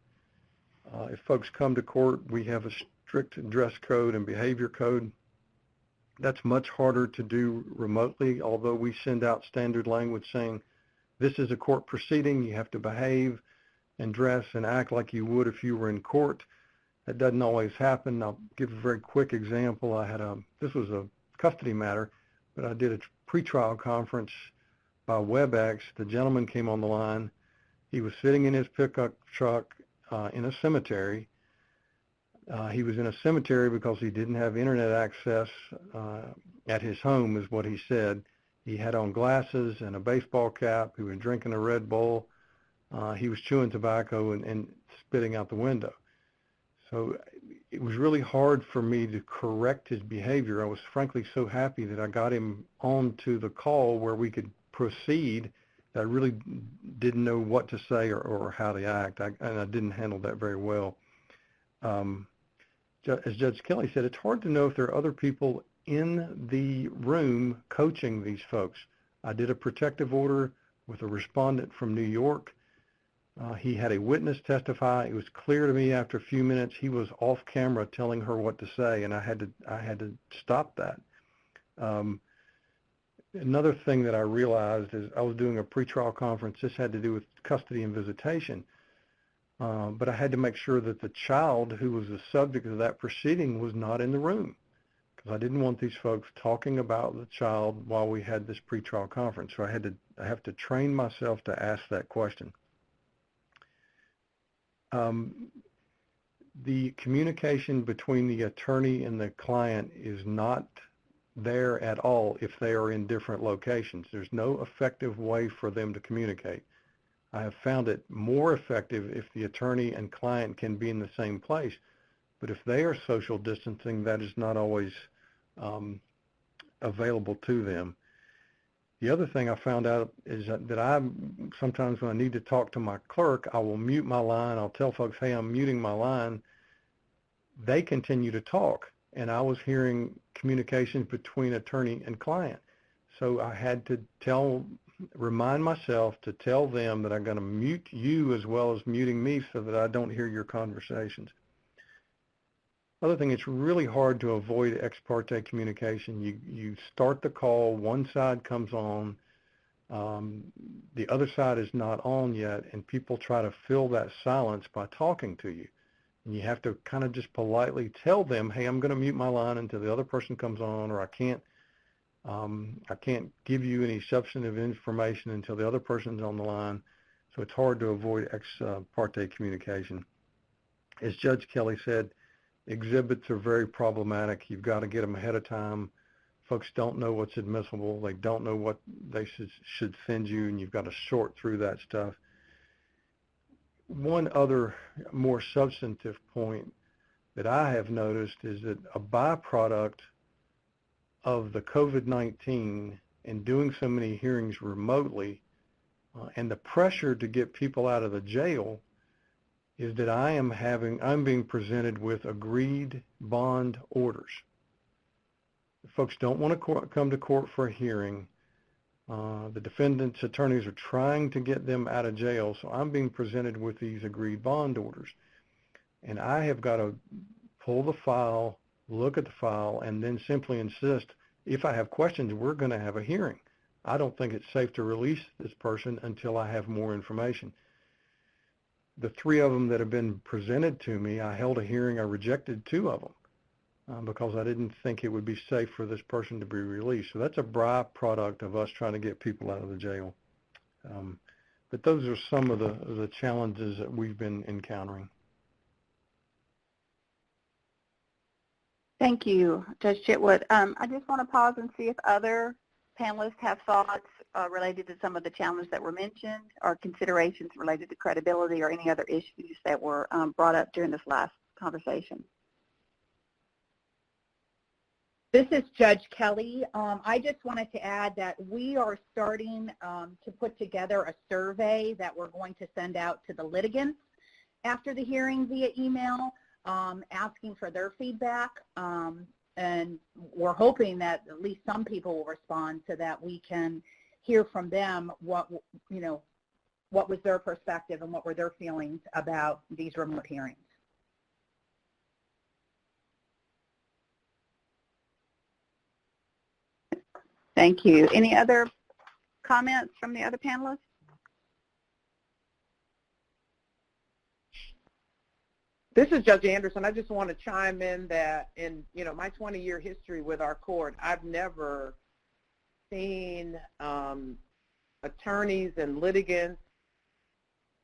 If folks come to court, we have a strict dress code and behavior code. That's much harder to do remotely, although we send out standard language saying, this is a court proceeding, you have to behave and dress and act like you would if you were in court. That doesn't always happen. I'll give a very quick example. This was a custody matter, but I did a pretrial conference by WebEx. The gentleman came on the line. He was sitting in his pickup truck in a cemetery. He was in a cemetery because he didn't have internet access at his home, is what he said. He had on glasses and a baseball cap. He was drinking a Red Bull. He was chewing tobacco and spitting out the window. So it was really hard for me to correct his behavior. I was frankly so happy that I got him onto the call where we could proceed. I really didn't know what to say or how to act, and I didn't handle that very well. As Judge Kelly said, it's hard to know if there are other people in the room coaching these folks. I did a protective order with a respondent from New York. He had a witness testify. It was clear to me after a few minutes he was off camera telling her what to say, and I had to stop that. Another thing that I realized is I was doing a pretrial conference. This had to do with custody and visitation. But I had to make sure that the child who was the subject of that proceeding was not in the room, because I didn't want these folks talking about the child while we had this pretrial conference. So I have to train myself to ask that question. The communication between the attorney and the client is not there at all if they are in different locations. There's no effective way for them to communicate. I have found it more effective if the attorney and client can be in the same place, but if they are social distancing, that is not always available to them. The other thing I found out is that I sometimes when I need to talk to my clerk, I will mute my line. I'll tell folks, hey, I'm muting my line. They continue to talk, and I was hearing communications between attorney and client. So I had to remind myself to tell them that I'm going to mute you as well as muting me so that I don't hear your conversations. Other thing, it's really hard to avoid ex parte communication. You start the call, one side comes on, the other side is not on yet, and people try to fill that silence by talking to you. And you have to kind of just politely tell them, hey, I'm going to mute my line until the other person comes on, or I can't give you any substantive information until the other person's on the line. So it's hard to avoid ex parte communication. As Judge Kelly said, exhibits are very problematic. You've got to get them ahead of time. Folks don't know what's admissible. They don't know what they should send you, and you've got to sort through that stuff. One other more substantive point that I have noticed is that a byproduct of the COVID-19 and doing so many hearings remotely and the pressure to get people out of the jail is that I'm being presented with agreed bond orders. Folks don't want to come to court for a hearing. The defendant's attorneys are trying to get them out of jail, so I'm being presented with these agreed bond orders. And I have got to pull the file, look at the file, and then simply insist, if I have questions, we're going to have a hearing. I don't think it's safe to release this person until I have more information. the 3 of them that have been presented to me, I held a hearing. I rejected 2 of them because I didn't think it would be safe for this person to be released. So that's a byproduct of us trying to get people out of the jail. But those are some of the challenges that we've been encountering. Thank you, Judge Chitwood. I just want to pause and see if other panelists have thoughts related to some of the challenges that were mentioned or considerations related to credibility or any other issues that were brought up during this last conversation. This is Judge Kelly. I just wanted to add that we are starting to put together a survey that we're going to send out to the litigants after the hearing via email, asking for their feedback. And we're hoping that at least some people will respond so that we can hear from them what was their perspective and what were their feelings about these remote hearings. Thank you. Any other comments from the other panelists? This is Judge Anderson. I just want to chime in that in my 20-year history with our court, I've never seen attorneys and litigants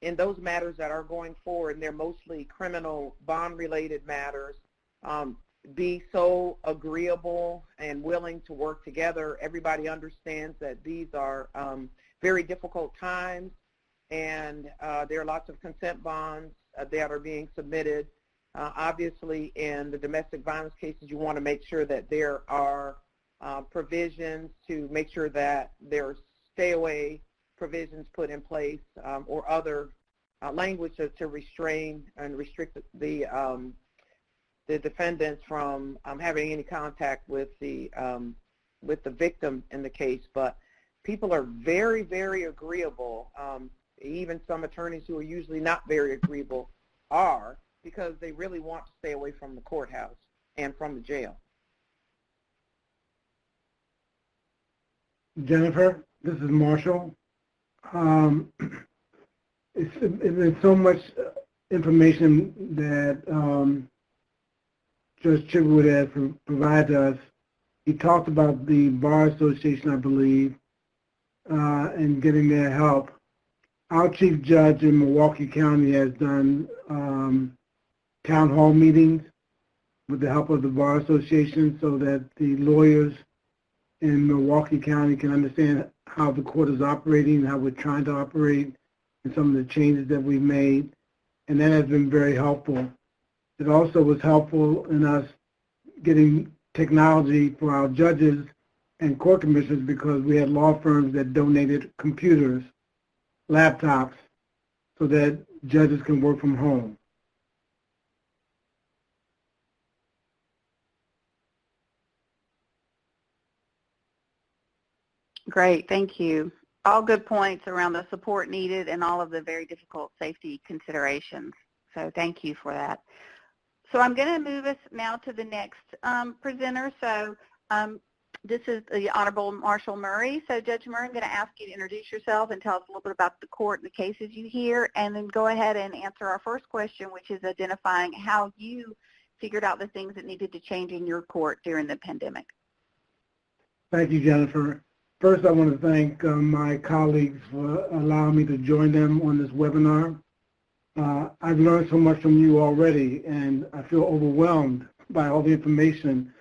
in those matters that are going forward, and they're mostly criminal bond-related matters, be so agreeable and willing to work together. Everybody understands that these are very difficult times, and there are lots of consent bonds that are being submitted. Obviously, in the domestic violence cases, you want to make sure that there are provisions to make sure that there are stay-away provisions put in place or other language to restrain and restrict the defendants from having any contact with the victim in the case. But people are very, very agreeable. Even some attorneys who are usually not very agreeable are, because they really want to stay away from the courthouse and from the jail. Jennifer, this is Marshall. It's been so much information that Judge Chitwood has provided us. He talked about the Bar Association, I believe, and getting their help. Our chief judge in Milwaukee County has done town hall meetings with the help of the Bar Association so that the lawyers in Milwaukee County can understand how the court is operating, how we're trying to operate, and some of the changes that we've made. And that has been very helpful. It also was helpful in us getting technology for our judges and court commissioners, because we had law firms that donated computers, laptops, so that judges can work from home. Great, thank you. All good points around the support needed and all of the very difficult safety considerations. So thank you for that. So I'm going to move us now to the next presenter. So this is the Honorable Marshall Murray. So Judge Murray, I'm going to ask you to introduce yourself and tell us a little bit about the court and the cases you hear, and then go ahead and answer our first question, which is identifying how you figured out the things that needed to change in your court during the pandemic. Thank you, Jennifer. First, I want to thank my colleagues for allowing me to join them on this webinar. I've learned so much from you already, and I feel overwhelmed by all the information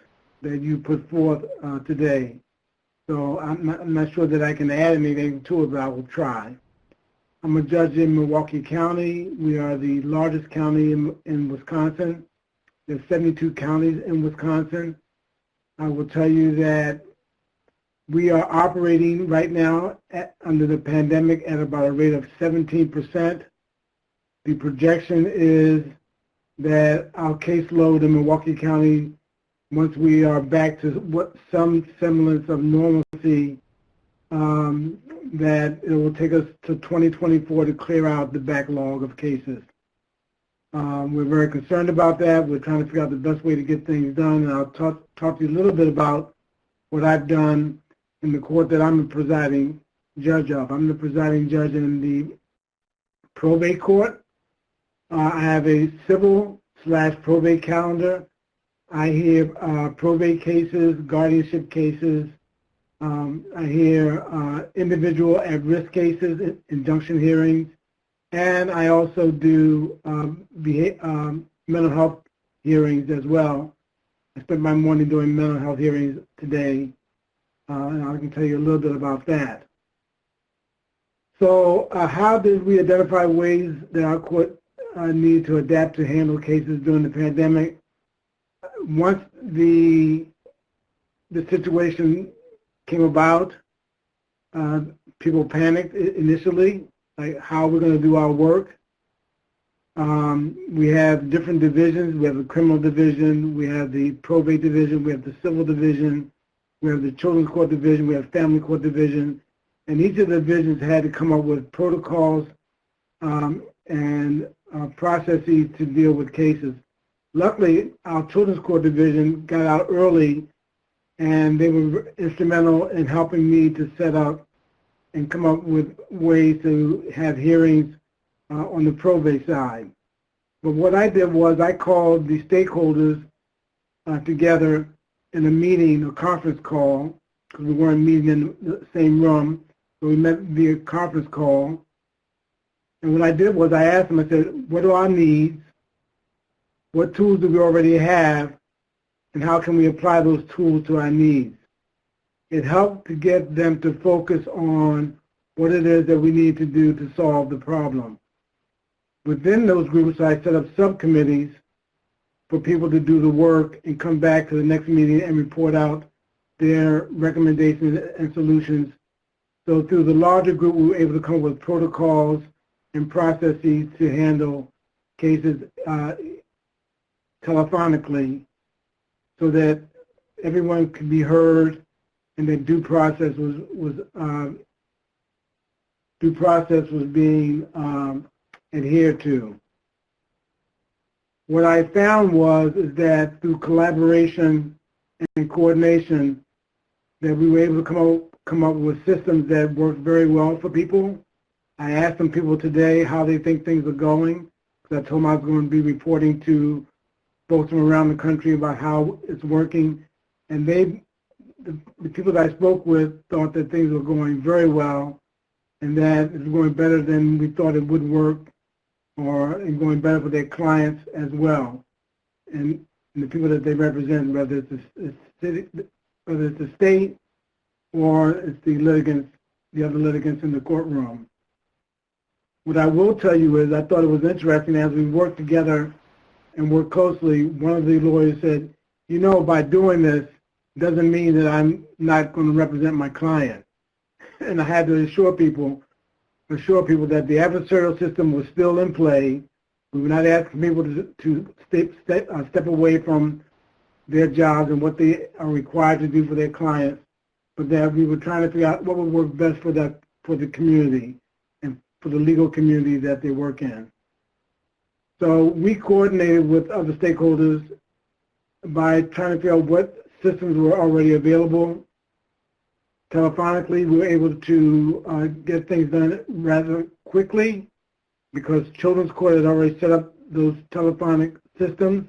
that you put forth today. So I'm not sure that I can add anything to it, but I will try. I'm a judge in Milwaukee County. We are the largest county in Wisconsin. There's 72 counties in Wisconsin. I will tell you that we are operating right now under the pandemic at about a rate of 17%. The projection is that our caseload in Milwaukee County, once we are back to some semblance of normalcy, that it will take us to 2024 to clear out the backlog of cases. We're very concerned about that. We're trying to figure out the best way to get things done, and I'll talk to you a little bit about what I've done in the court that I'm the presiding judge of. I'm the presiding judge in the probate court, I have a civil/probate calendar. I hear probate cases, guardianship cases. I hear individual at-risk cases, injunction hearings, and I also do mental health hearings as well. I spent my morning doing mental health hearings today, and I can tell you a little bit about that. So how did we identify ways that our court needed to adapt to handle cases during the pandemic? Once the situation came about, people panicked initially, like how we're going to do our work. We have different divisions. We have the criminal division, we have the probate division, we have the civil division, we have the children's court division, we have family court division, and each of the divisions had to come up with protocols and processes to deal with cases. Luckily, our children's court division got out early, and they were instrumental in helping me to set up and come up with ways to have hearings on the probate side. But what I did was I called the stakeholders together in a meeting, a conference call, because we weren't meeting in the same room, so we met via conference call. And what I did was I asked them, I said, what are our needs? What tools do we already have? And how can we apply those tools to our needs? It helped to get them to focus on what it is that we need to do to solve the problem. Within those groups, I set up subcommittees for people to do the work and come back to the next meeting and report out their recommendations and solutions. So through the larger group, we were able to come up with protocols and processes to handle cases telephonically so that everyone could be heard and that due process was being adhered to. What I found is that through collaboration and coordination, that we were able to come up with systems that worked very well for people. I asked some people today how they think things are going, because I told them I was going to be reporting to folks from around the country about how it's working, and the people that I spoke with thought that things were going very well, and that it's going better than we thought it would work, and going better for their clients as well, and the people that they represent, whether it's the city, whether it's the state, or it's the litigants, the other litigants in the courtroom. What I will tell you is I thought it was interesting as we worked together and worked closely. One of the lawyers said, you know, by doing this doesn't mean that I'm not going to represent my client. And I had to assure people that the adversarial system was still in play. We were not asking people to step away from their jobs and what they are required to do for their clients, but that we were trying to figure out what would work best for the community and for the legal community that they work in. So we coordinated with other stakeholders by trying to figure out what systems were already available. Telephonically, we were able to get things done rather quickly because Children's Court had already set up those telephonic systems,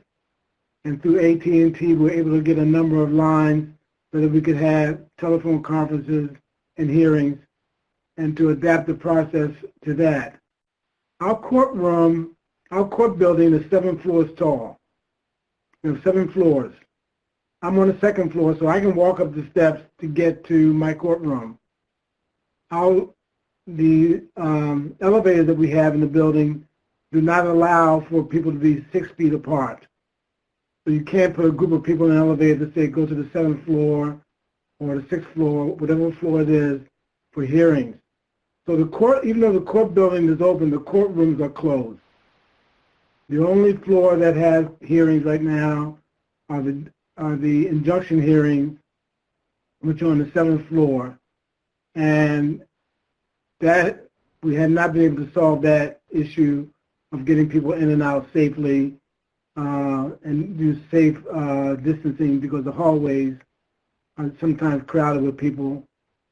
and through AT&T, we were able to get a number of lines so that we could have telephone conferences and hearings, and to adapt the process to that. Our court building is 7 floors tall. We have 7 floors. I'm on the 2nd floor, so I can walk up the steps to get to my courtroom. The elevators that we have in the building do not allow for people to be 6 feet apart. So you can't put a group of people in an elevator to say go to the 7th floor or the 6th floor, whatever floor it is, for hearings. So the court, even though the court building is open, the courtrooms are closed. The only floor that has hearings right now are the injunction hearings, which are on the 7th floor, and that we had not been able to solve that issue of getting people in and out safely and do safe distancing because the hallways are sometimes crowded with people.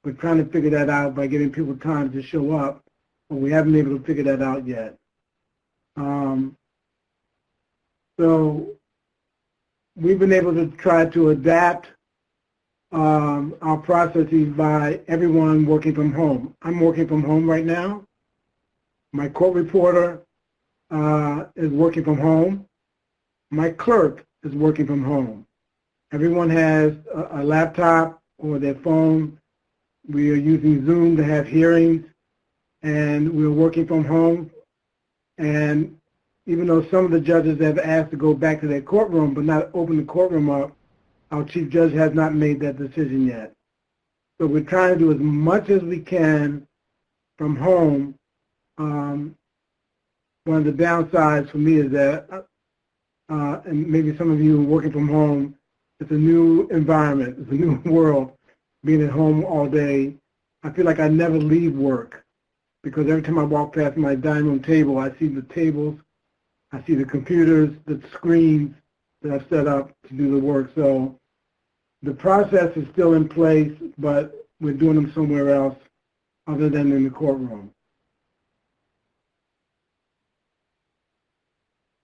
We're trying to figure that out by giving people time to show up, but we haven't been able to figure that out yet. So we've been able to try to adapt our processes by everyone working from home. I'm working from home right now. My court reporter is working from home. My clerk is working from home. Everyone has a laptop or their phone. We are using Zoom to have hearings, and we're working from home. And even though some of the judges have asked to go back to their courtroom but not open the courtroom up, our chief judge has not made that decision yet. So we're trying to do as much as we can from home. One of the downsides for me is that, and maybe some of you are working from home, it's a new environment, it's a new world, being at home all day. I feel like I never leave work because every time I walk past my dining room table, I see the tables, I see the computers, the screens that I've set up to do the work. So the process is still in place, but we're doing them somewhere else other than in the courtroom.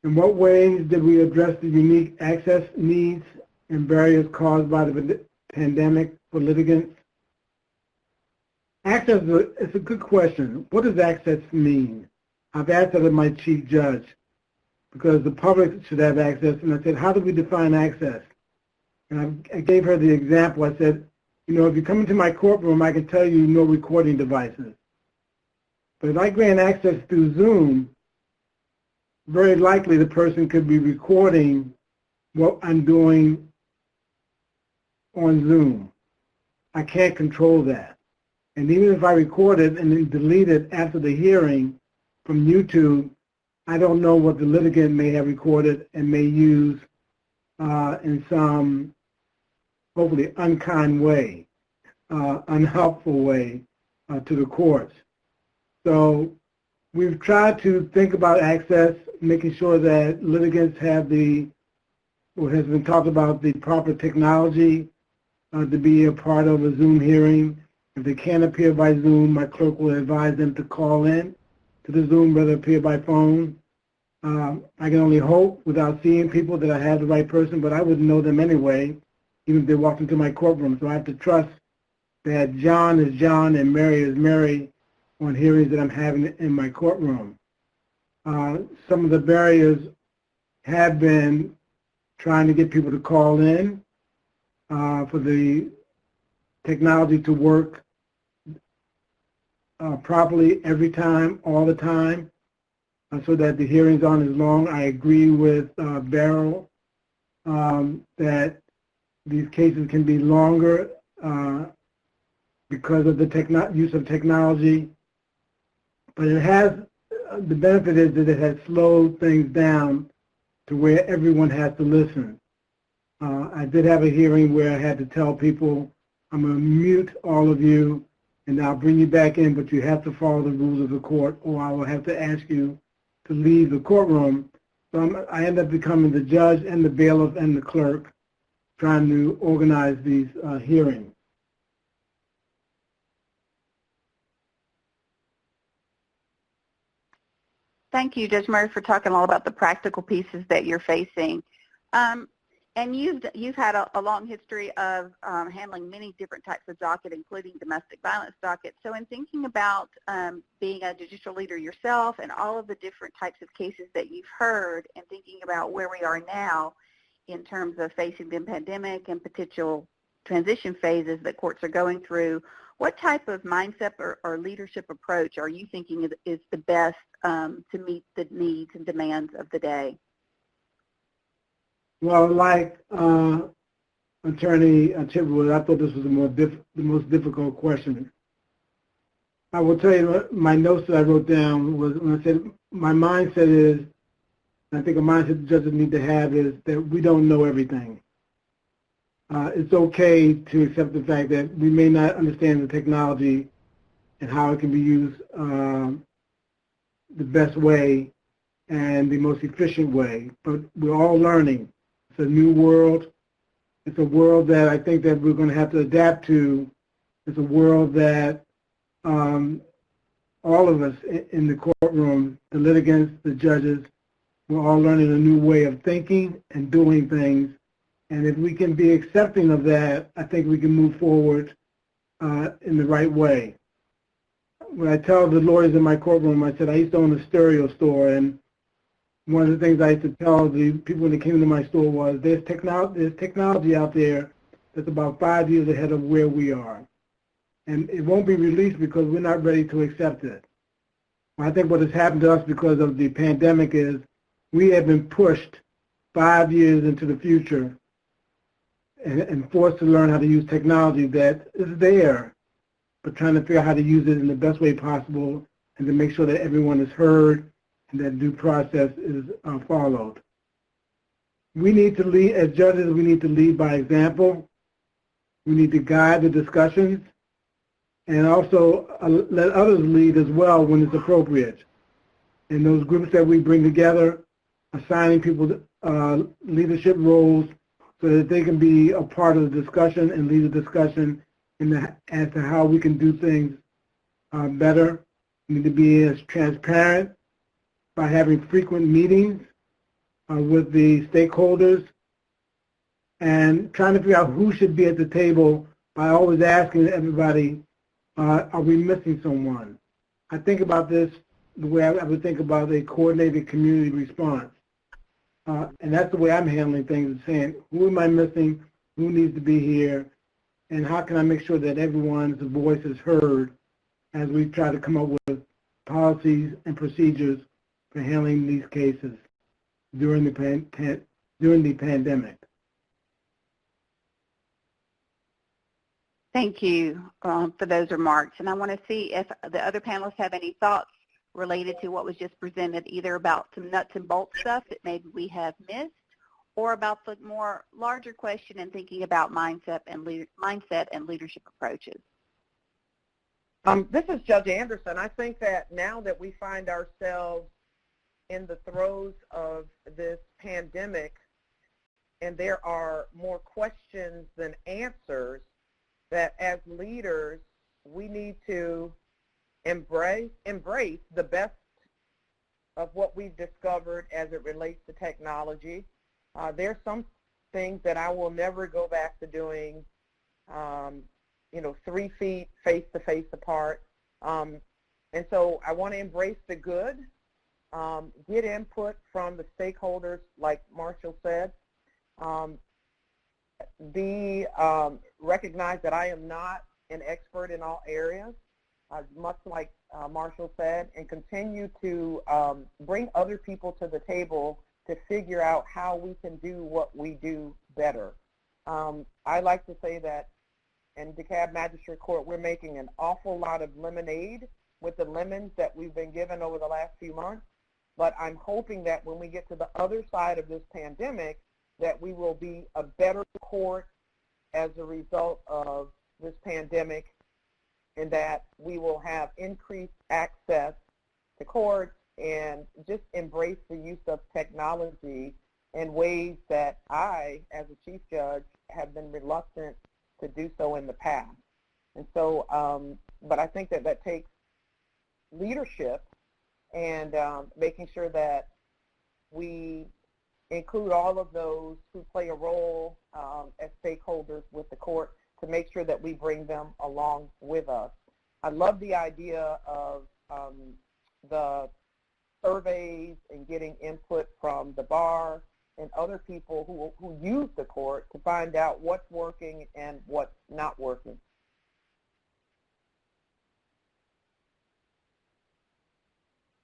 In what ways did we address the unique access needs and barriers caused by the pandemic for litigants? Access is a good question. What does access mean? I've asked that of my chief judge because the public should have access, and I said, how do we define access? And I gave her the example. I said, you know, if you come into my courtroom, I can tell you no recording devices. But if I grant access through Zoom, very likely the person could be recording what I'm doing on Zoom. I can't control that. And even if I record it and then delete it after the hearing from YouTube, I don't know what the litigant may have recorded and may use in some hopefully unkind way, unhelpful way to the courts. So we've tried to think about access, making sure that litigants have what has been talked about, the proper technology to be a part of a Zoom hearing. If they can't appear by Zoom, my clerk will advise them to call in to the Zoom, rather appear by phone. I can only hope without seeing people that I have the right person, but I wouldn't know them anyway, even if they walked into my courtroom. So I have to trust that John is John and Mary is Mary on hearings that I'm having in my courtroom. Some of the barriers have been trying to get people to call in, for the technology to work properly every time, all the time, so that the hearings aren't as long. I agree with Beryl that these cases can be longer because of the use of technology. But it has, the benefit is that it has slowed things down to where everyone has to listen. I did have a hearing where I had to tell people, I'm going to mute all of you and I'll bring you back in, but you have to follow the rules of the court or I will have to ask you to leave the courtroom. So I end up becoming the judge and the bailiff and the clerk trying to organize these hearings. Thank you, Judge Murray, for talking all about the practical pieces that you're facing. And you've had a long history of handling many different types of docket, including domestic violence docket. So in thinking about being a judicial leader yourself and all of the different types of cases that you've heard and thinking about where we are now in terms of facing the pandemic and potential transition phases that courts are going through, what type of mindset or leadership approach are you thinking is the best to meet the needs and demands of the day? Well, like Attorney Chipwood, I thought this was the most difficult question. I will tell you my notes that I wrote down was when I said my mindset is, I think a mindset judges need to have is that we don't know everything. It's okay to accept the fact that we may not understand the technology and how it can be used the best way and the most efficient way, but we're all learning. It's a new world. It's a world that I think that we're going to have to adapt to. It's a world that all of us in the courtroom, the litigants, the judges, we're all learning a new way of thinking and doing things. And if we can be accepting of that, I think we can move forward in the right way. When I tell the lawyers in my courtroom, I said I used to own a stereo store, and one of the things I used to tell the people when they came to my store was there's technology out there that's about 5 years ahead of where we are. And it won't be released because we're not ready to accept it. I think what has happened to us because of the pandemic is we have been pushed 5 years into the future and forced to learn how to use technology that is there, but trying to figure out how to use it in the best way possible and to make sure that everyone is heard and that due process is followed. We need to lead, as judges, we need to lead by example. We need to guide the discussions and also let others lead as well when it's appropriate. And those groups that we bring together, assigning people leadership roles so that they can be a part of the discussion and lead the discussion as to how we can do things better. We need to be as transparent by having frequent meetings with the stakeholders and trying to figure out who should be at the table by always asking everybody, are we missing someone? I think about this the way I would think about a coordinated community response. And that's the way I'm handling things, is saying, who am I missing, who needs to be here, and how can I make sure that everyone's voice is heard as we try to come up with policies and procedures for handling these cases during the pandemic. Thank you for those remarks. And I want to see if the other panelists have any thoughts related to what was just presented, either about some nuts and bolts stuff that maybe we have missed, or about the more larger question and thinking about mindset and leadership approaches. This is Judge Anderson. I think that now that we find ourselves in the throes of this pandemic and there are more questions than answers, that as leaders we need to embrace the best of what we've discovered as it relates to technology. There's some things that I will never go back to doing, 3 feet face-to-face apart. And so I want to embrace the good, get input from the stakeholders, like Marshall said, recognize that I am not an expert in all areas, much like Marshall said, and continue to bring other people to the table to figure out how we can do what we do better. I like to say that in DeKalb Magistrate Court, we're making an awful lot of lemonade with the lemons that we've been given over the last few months, but I'm hoping that when we get to the other side of this pandemic, that we will be a better court as a result of this pandemic, and that we will have increased access to courts and just embrace the use of technology in ways that I, as a chief judge, have been reluctant to do so in the past. And so, but I think that that takes leadership and making sure that we include all of those who play a role as stakeholders with the court to make sure that we bring them along with us. I love the idea of the surveys and getting input from the bar and other people who use the court to find out what's working and what's not working.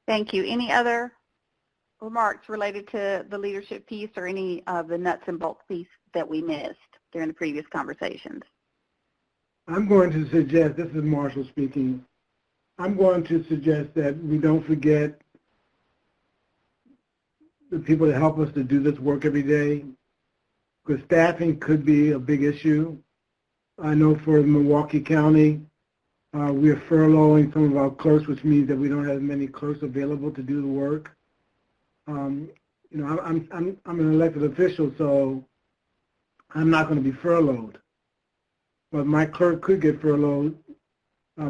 Thank you. Any other remarks related to the leadership piece or any of the nuts and bolts piece that we missed during the previous conversations? I'm going to suggest, this is Marshall speaking, I'm going to suggest that we don't forget the people that help us to do this work every day, because staffing could be a big issue. I know for Milwaukee County, we are furloughing some of our clerks, which means that we don't have many clerks available to do the work. I'm an elected official, so I'm not going to be furloughed. But my clerk could get furloughed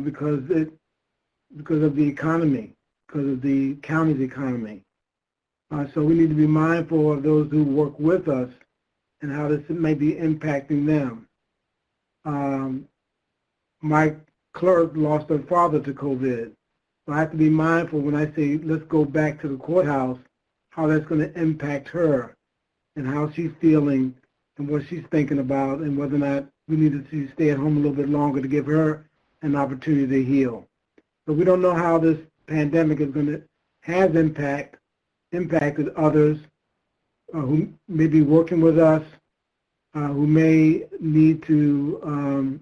because because of the economy, because of the county's economy. So we need to be mindful of those who work with us and how this may be impacting them. My clerk lost her father to COVID. So I have to be mindful when I say, let's go back to the courthouse, how that's going to impact her and how she's feeling and what she's thinking about and whether or not we need to stay at home a little bit longer to give her an opportunity to heal. So we don't know how this pandemic is has impacted others who may be working with us, who may need to,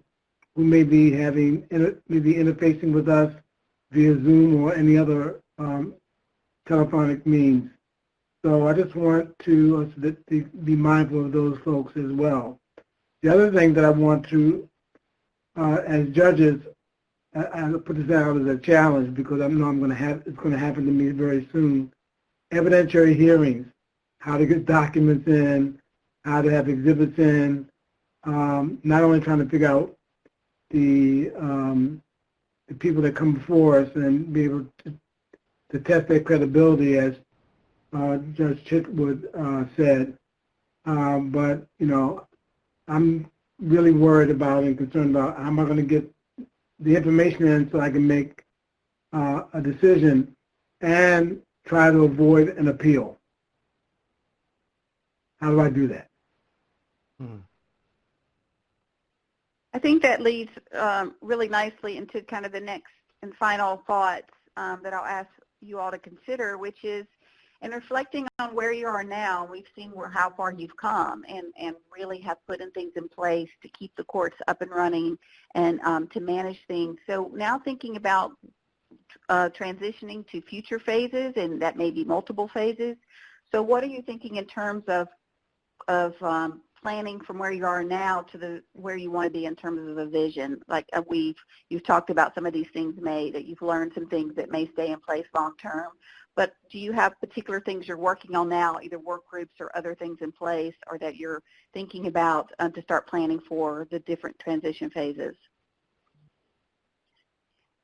who may be interfacing with us via Zoom or any other telephonic means. So I just want to be mindful of those folks as well. The other thing that I want to, as judges, I put this out as a challenge because I know it's going to happen to me very soon. Evidentiary hearings, how to get documents in, how to have exhibits in, not only trying to figure out the people that come before us and be able to test their credibility, as Judge Chitwood said, but I'm really worried about and concerned about how am I going to get the information in so I can make a decision and try to avoid an appeal. How do I do that? I think that leads really nicely into kind of the next and final thoughts that I'll ask you all to consider, which is, in reflecting on where you are now, we've seen how far you've come and really have put in things in place to keep the courts up and running and to manage things. So now thinking about transitioning to future phases, and that may be multiple phases. So what are you thinking in terms of planning from where you are now to where you want to be in terms of the vision? Like you've talked about some of these things that you've learned some things that may stay in place long term. But do you have particular things you're working on now, either work groups or other things in place, or that you're thinking about to start planning for the different transition phases?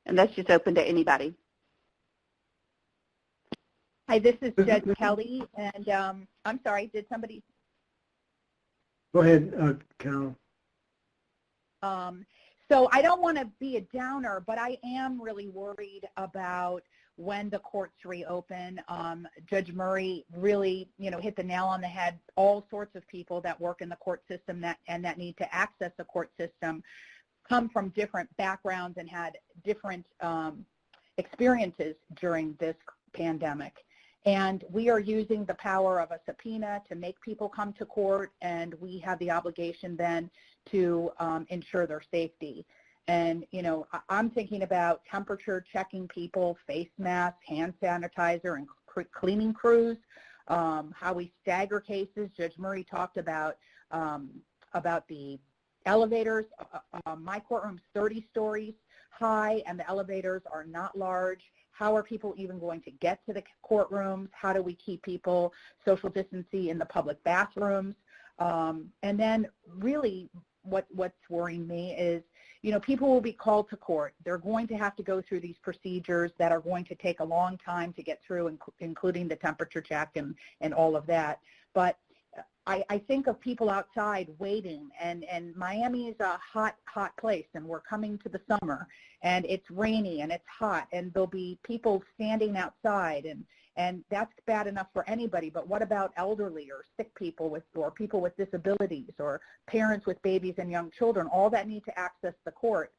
And that's just open to anybody. Hi, this is Judge Kelly, and I'm sorry, did somebody? Go ahead, Carol. So I don't want to be a downer, but I am really worried about when the courts reopen. Judge Murray really, hit the nail on the head. All sorts of people that work in the court system that need to access the court system come from different backgrounds and had different experiences during this pandemic. And we are using the power of a subpoena to make people come to court, and we have the obligation then to ensure their safety. And, I'm thinking about temperature checking people, face masks, hand sanitizer, and cleaning crews, how we stagger cases. Judge Murray talked about the elevators. My courtroom's 30 stories high, and the elevators are not large. How are people even going to get to the courtrooms? How do we keep people social distancing in the public bathrooms? And then really what's worrying me is, people will be called to court. They're going to have to go through these procedures that are going to take a long time to get through, including the temperature check and all of that. But I think of people outside waiting, and Miami is a hot place, and we're coming to the summer, and it's rainy and it's hot, and there'll be people standing outside, and that's bad enough for anybody. But what about elderly or sick people or people with disabilities or parents with babies and young children, all that need to access the court?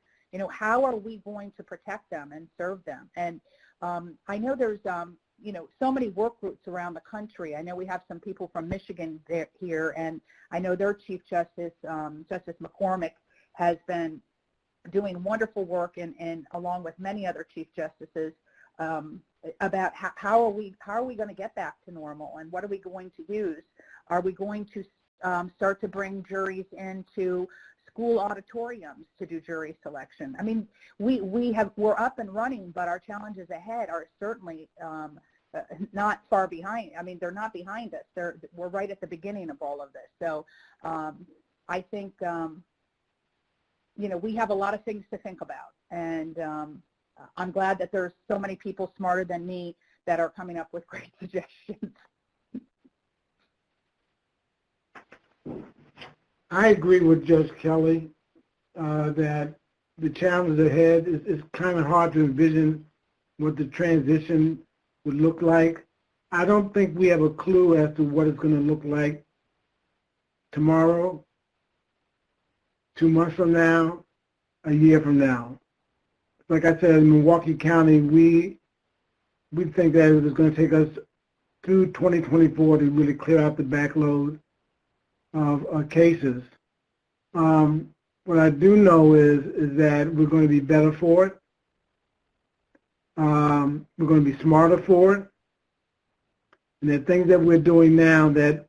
How are we going to protect them and serve them? And I know there's so many work groups around the country. I know we have some people from Michigan here, and I know their Chief Justice, Justice McCormick, has been doing wonderful work, and along with many other Chief Justices, about how are we going to get back to normal, and what are we going to use? Are we going to start to bring juries into school auditoriums to do jury selection? I mean, we're up and running, but our challenges ahead are certainly not far behind. I mean, they're not behind us. We're right at the beginning of all of this. So I think we have a lot of things to think about, and I'm glad that there's so many people smarter than me that are coming up with great suggestions. I agree with Judge Kelly that the challenge ahead is kind of hard to envision what the transition would look like. I don't think we have a clue as to what it's going to look like tomorrow, 2 months from now, a year from now. Like I said, in Milwaukee County, we think that it's going to take us through 2024 to really clear out the backload of cases. What I do know is that we're going to be better for it. We're going to be smarter for it. And there are things that we're doing now that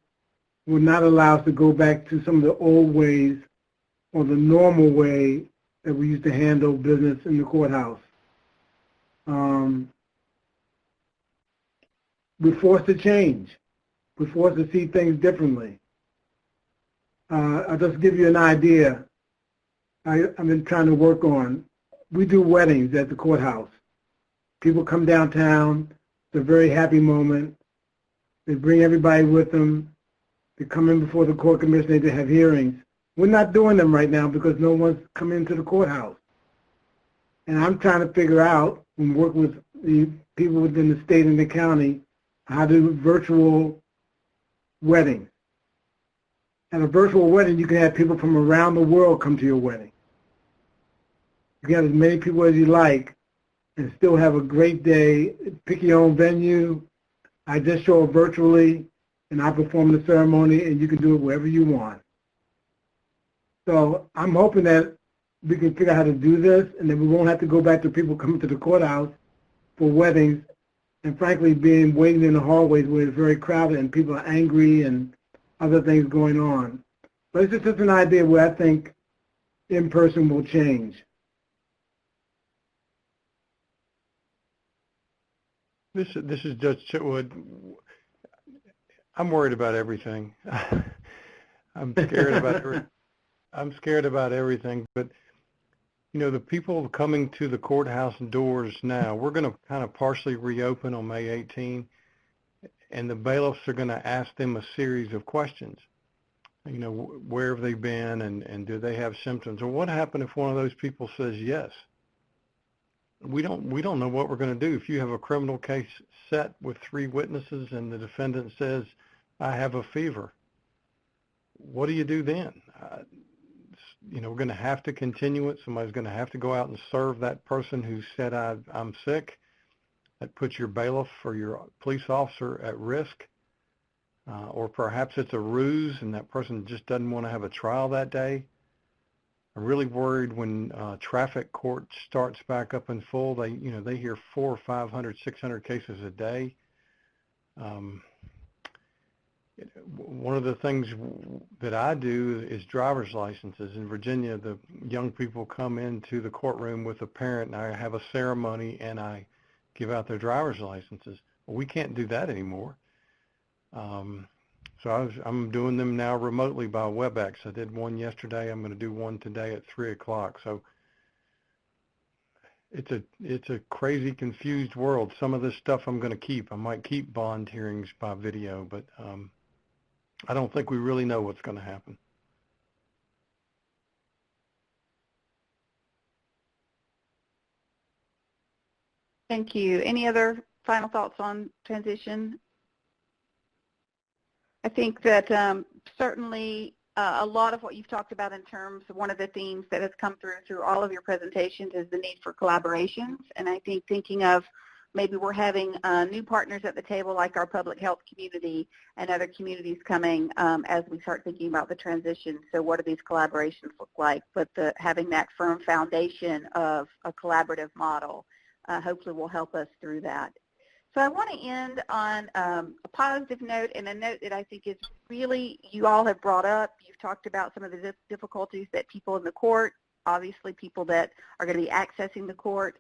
will not allow us to go back to some of the old ways or the normal way that we used to handle business in the courthouse. We're forced to change. We're forced to see things differently. I'll just give you an idea. I've been trying to work on. We do weddings at the courthouse. People come downtown. It's a very happy moment. They bring everybody with them. They come in before the court commissioner to have hearings. We're not doing them right now because no one's come into the courthouse. And I'm trying to figure out and work with the people within the state and the county how to do virtual weddings. At a virtual wedding, you can have people from around the world come to your wedding. You can have as many people as you like and still have a great day. Pick your own venue. I just show up virtually, and I perform the ceremony, and you can do it wherever you want. So I'm hoping that we can figure out how to do this, and that we won't have to go back to people coming to the courthouse for weddings, and frankly, waiting in the hallways where it's very crowded and people are angry and other things going on. But it's just an idea where I think in-person will change. This is Judge Chitwood. I'm worried about everything. I'm scared about everything. But you know, the people coming to the courthouse doors now, we're going to kind of partially reopen on May 18, and the bailiffs are going to ask them a series of questions. You know, where have they been, and do they have symptoms? Or what happened if one of those people says yes? We don't know what we're going to do. If you have a criminal case set with 3 witnesses and the defendant says, I have a fever, what do you do then? You know, we're going to have to continue it. Somebody's going to have to go out and serve that person who said, I'm sick. That puts your bailiff or your police officer at risk. Or perhaps it's a ruse and that person just doesn't want to have a trial that day. I'm really worried when traffic court starts back up in full. They hear 400, 500, 600 cases a day. One of the things that I do is driver's licenses. In Virginia, the young people come into the courtroom with a parent, and I have a ceremony, and I give out their driver's licenses. Well, we can't do that anymore. So I'm doing them now remotely by WebEx. I did one yesterday. I'm going to do one today at 3 o'clock. So it's a crazy, confused world. Some of this stuff I'm going to keep. I might keep bond hearings by video, but I don't think we really know what's going to happen. Thank you. Any other final thoughts on transition? I think that certainly a lot of what you've talked about in terms of one of the themes that has come through all of your presentations is the need for collaborations. And I think thinking of maybe we're having new partners at the table like our public health community and other communities coming as we start thinking about the transition. So what do these collaborations look like? But having that firm foundation of a collaborative model hopefully will help us through that. So I want to end on a positive note and a note that I think is really you all have brought up. You've talked about some of the difficulties that people in the court, obviously people that are going to be accessing the court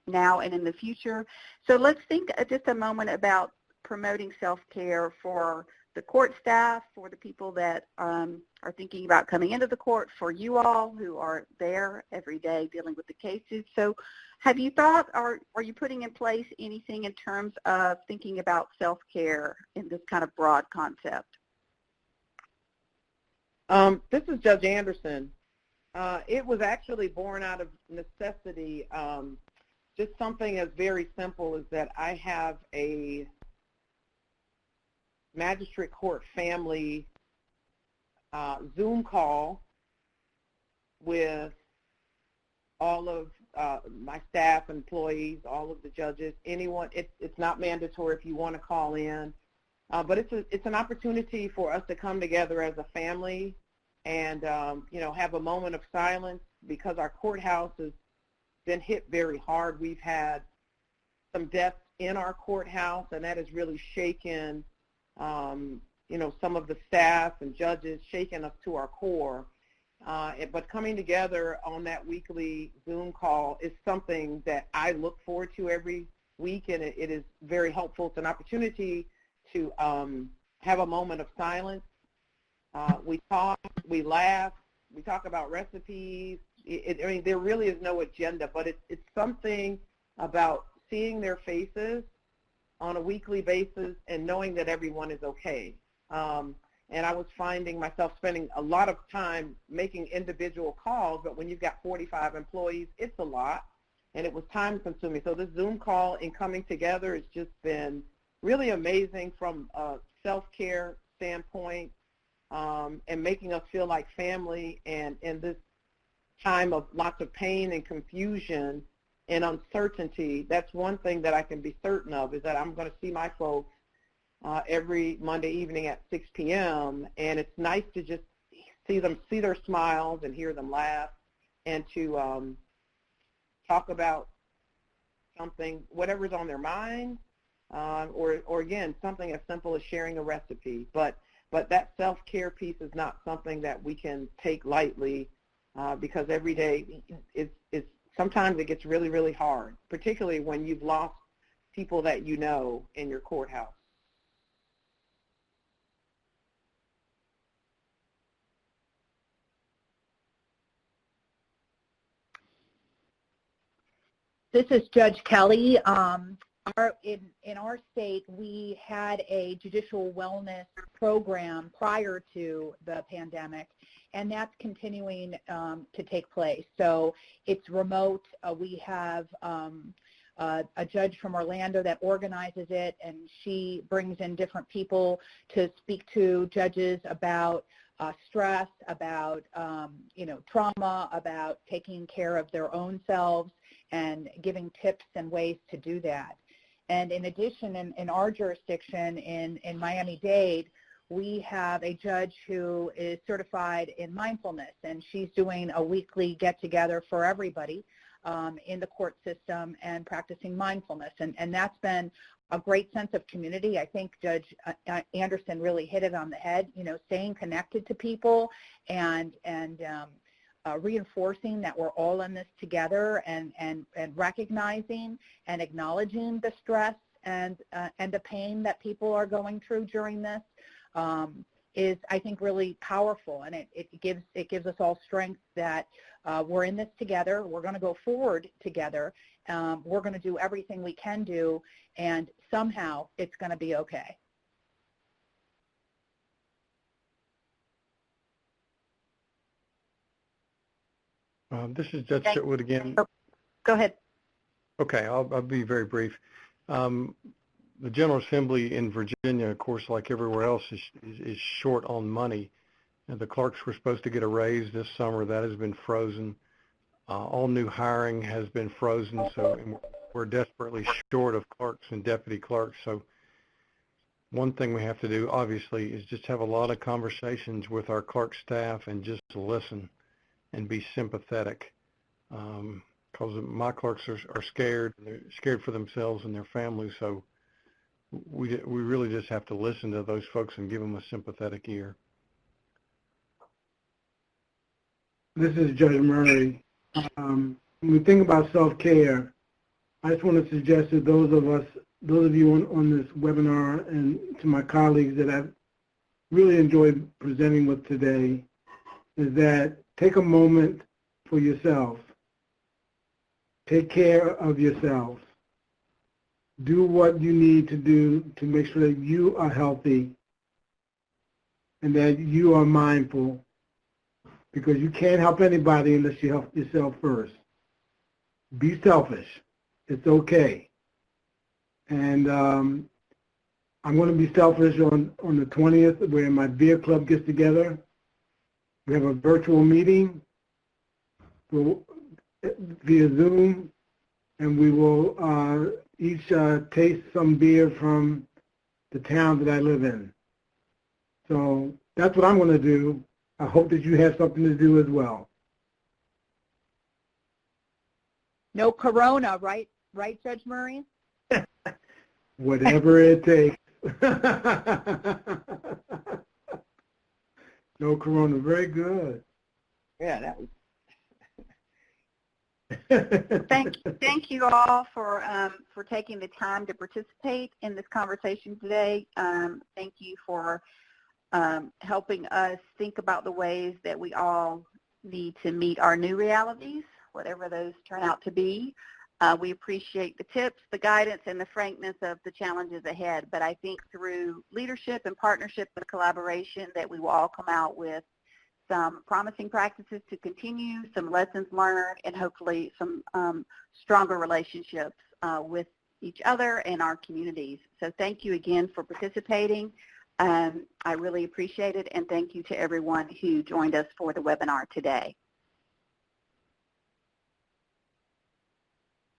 now and in the future. So let's think just a moment about promoting self-care for the court staff, for the people that are thinking about coming into the court, for you all who are there every day dealing with the cases. So have you thought, or are you putting in place anything in terms of thinking about self-care in this kind of broad concept? This is Judge Anderson. It was actually born out of necessity. Just something as very simple as that I have a magistrate court family Zoom call with all of my staff, employees, all of the judges, anyone. It's not mandatory if you want to call in, but it's an opportunity for us to come together as a family and have a moment of silence, because our courthouse has been hit very hard. We've had some deaths in our courthouse, and that has really shaken some of the staff and judges, shaken us to our core. But coming together on that weekly Zoom call is something that I look forward to every week, and it is very helpful. It's an opportunity to have a moment of silence. We talk, we laugh, we talk about recipes. There really is no agenda, but it's something about seeing their faces on a weekly basis and knowing that everyone is okay. And I was finding myself spending a lot of time making individual calls, but when you've got 45 employees, it's a lot, and it was time consuming. So this Zoom call and coming together has just been really amazing from a self-care standpoint, and making us feel like family. And in this time of lots of pain and confusion and uncertainty, that's one thing that I can be certain of, is that I'm going to see my folks every Monday evening at 6 p.m., and it's nice to just see their smiles and hear them laugh, and to talk about something, whatever's on their mind, or again, something as simple as sharing a recipe. But that self-care piece is not something that we can take lightly, because every day sometimes it gets really, really hard, particularly when you've lost people that you know in your courthouse. This is Judge Kelly. In our state, we had a judicial wellness program prior to the pandemic, and that's continuing to take place. So it's remote. We have a judge from Orlando that organizes it, and she brings in different people to speak to judges about stress, about trauma, about taking care of their own selves, and giving tips and ways to do that. And in addition, in our jurisdiction in Miami-Dade, we have a judge who is certified in mindfulness, and she's doing a weekly get-together for everybody in the court system and practicing mindfulness. And that's been a great sense of community. I think Judge Anderson really hit it on the head, staying connected to people and reinforcing that we're all in this together, and recognizing and acknowledging the stress and the pain that people are going through during this is, I think, really powerful, and it gives us all strength that we're in this together. We're going to go forward together. We're going to do everything we can do, and somehow it's going to be okay. This is Judge Chitwood again. Oh, go ahead. Okay, I'll be very brief. The General Assembly in Virginia, of course, like everywhere else, is short on money. And the clerks were supposed to get a raise this summer. That has been frozen. All new hiring has been frozen, so we're desperately short of clerks and deputy clerks. So one thing we have to do, obviously, is just have a lot of conversations with our clerk staff and just listen and be sympathetic, because my clerks are scared. They're scared for themselves and their families. So we really just have to listen to those folks and give them a sympathetic ear. This is Judge Murray. When we think about self-care, I just want to suggest to those of you on this webinar, and to my colleagues, that really enjoyed presenting with today is that take a moment for yourself. Take care of yourselves. Do what you need to do to make sure that you are healthy and that you are mindful, because you can't help anybody unless you help yourself first. Be selfish. It's okay. And I'm going to be selfish on the 20th, where my beer club gets together. We have a virtual meeting via Zoom, and we will each taste some beer from the town that I live in. So that's what I'm going to do. I hope that you have something to do as well. No corona, right? Right, Judge Murray? Whatever it takes. No corona. Very good. Yeah, that was. Thank you all for taking the time to participate in this conversation today. Thank you for helping us think about the ways that we all need to meet our new realities, whatever those turn out to be. We appreciate the tips, the guidance, and the frankness of the challenges ahead. But I think through leadership and partnership and collaboration that we will all come out with some promising practices to continue, some lessons learned, and hopefully some stronger relationships with each other and our communities. So thank you again for participating. I really appreciate it, and thank you to everyone who joined us for the webinar today.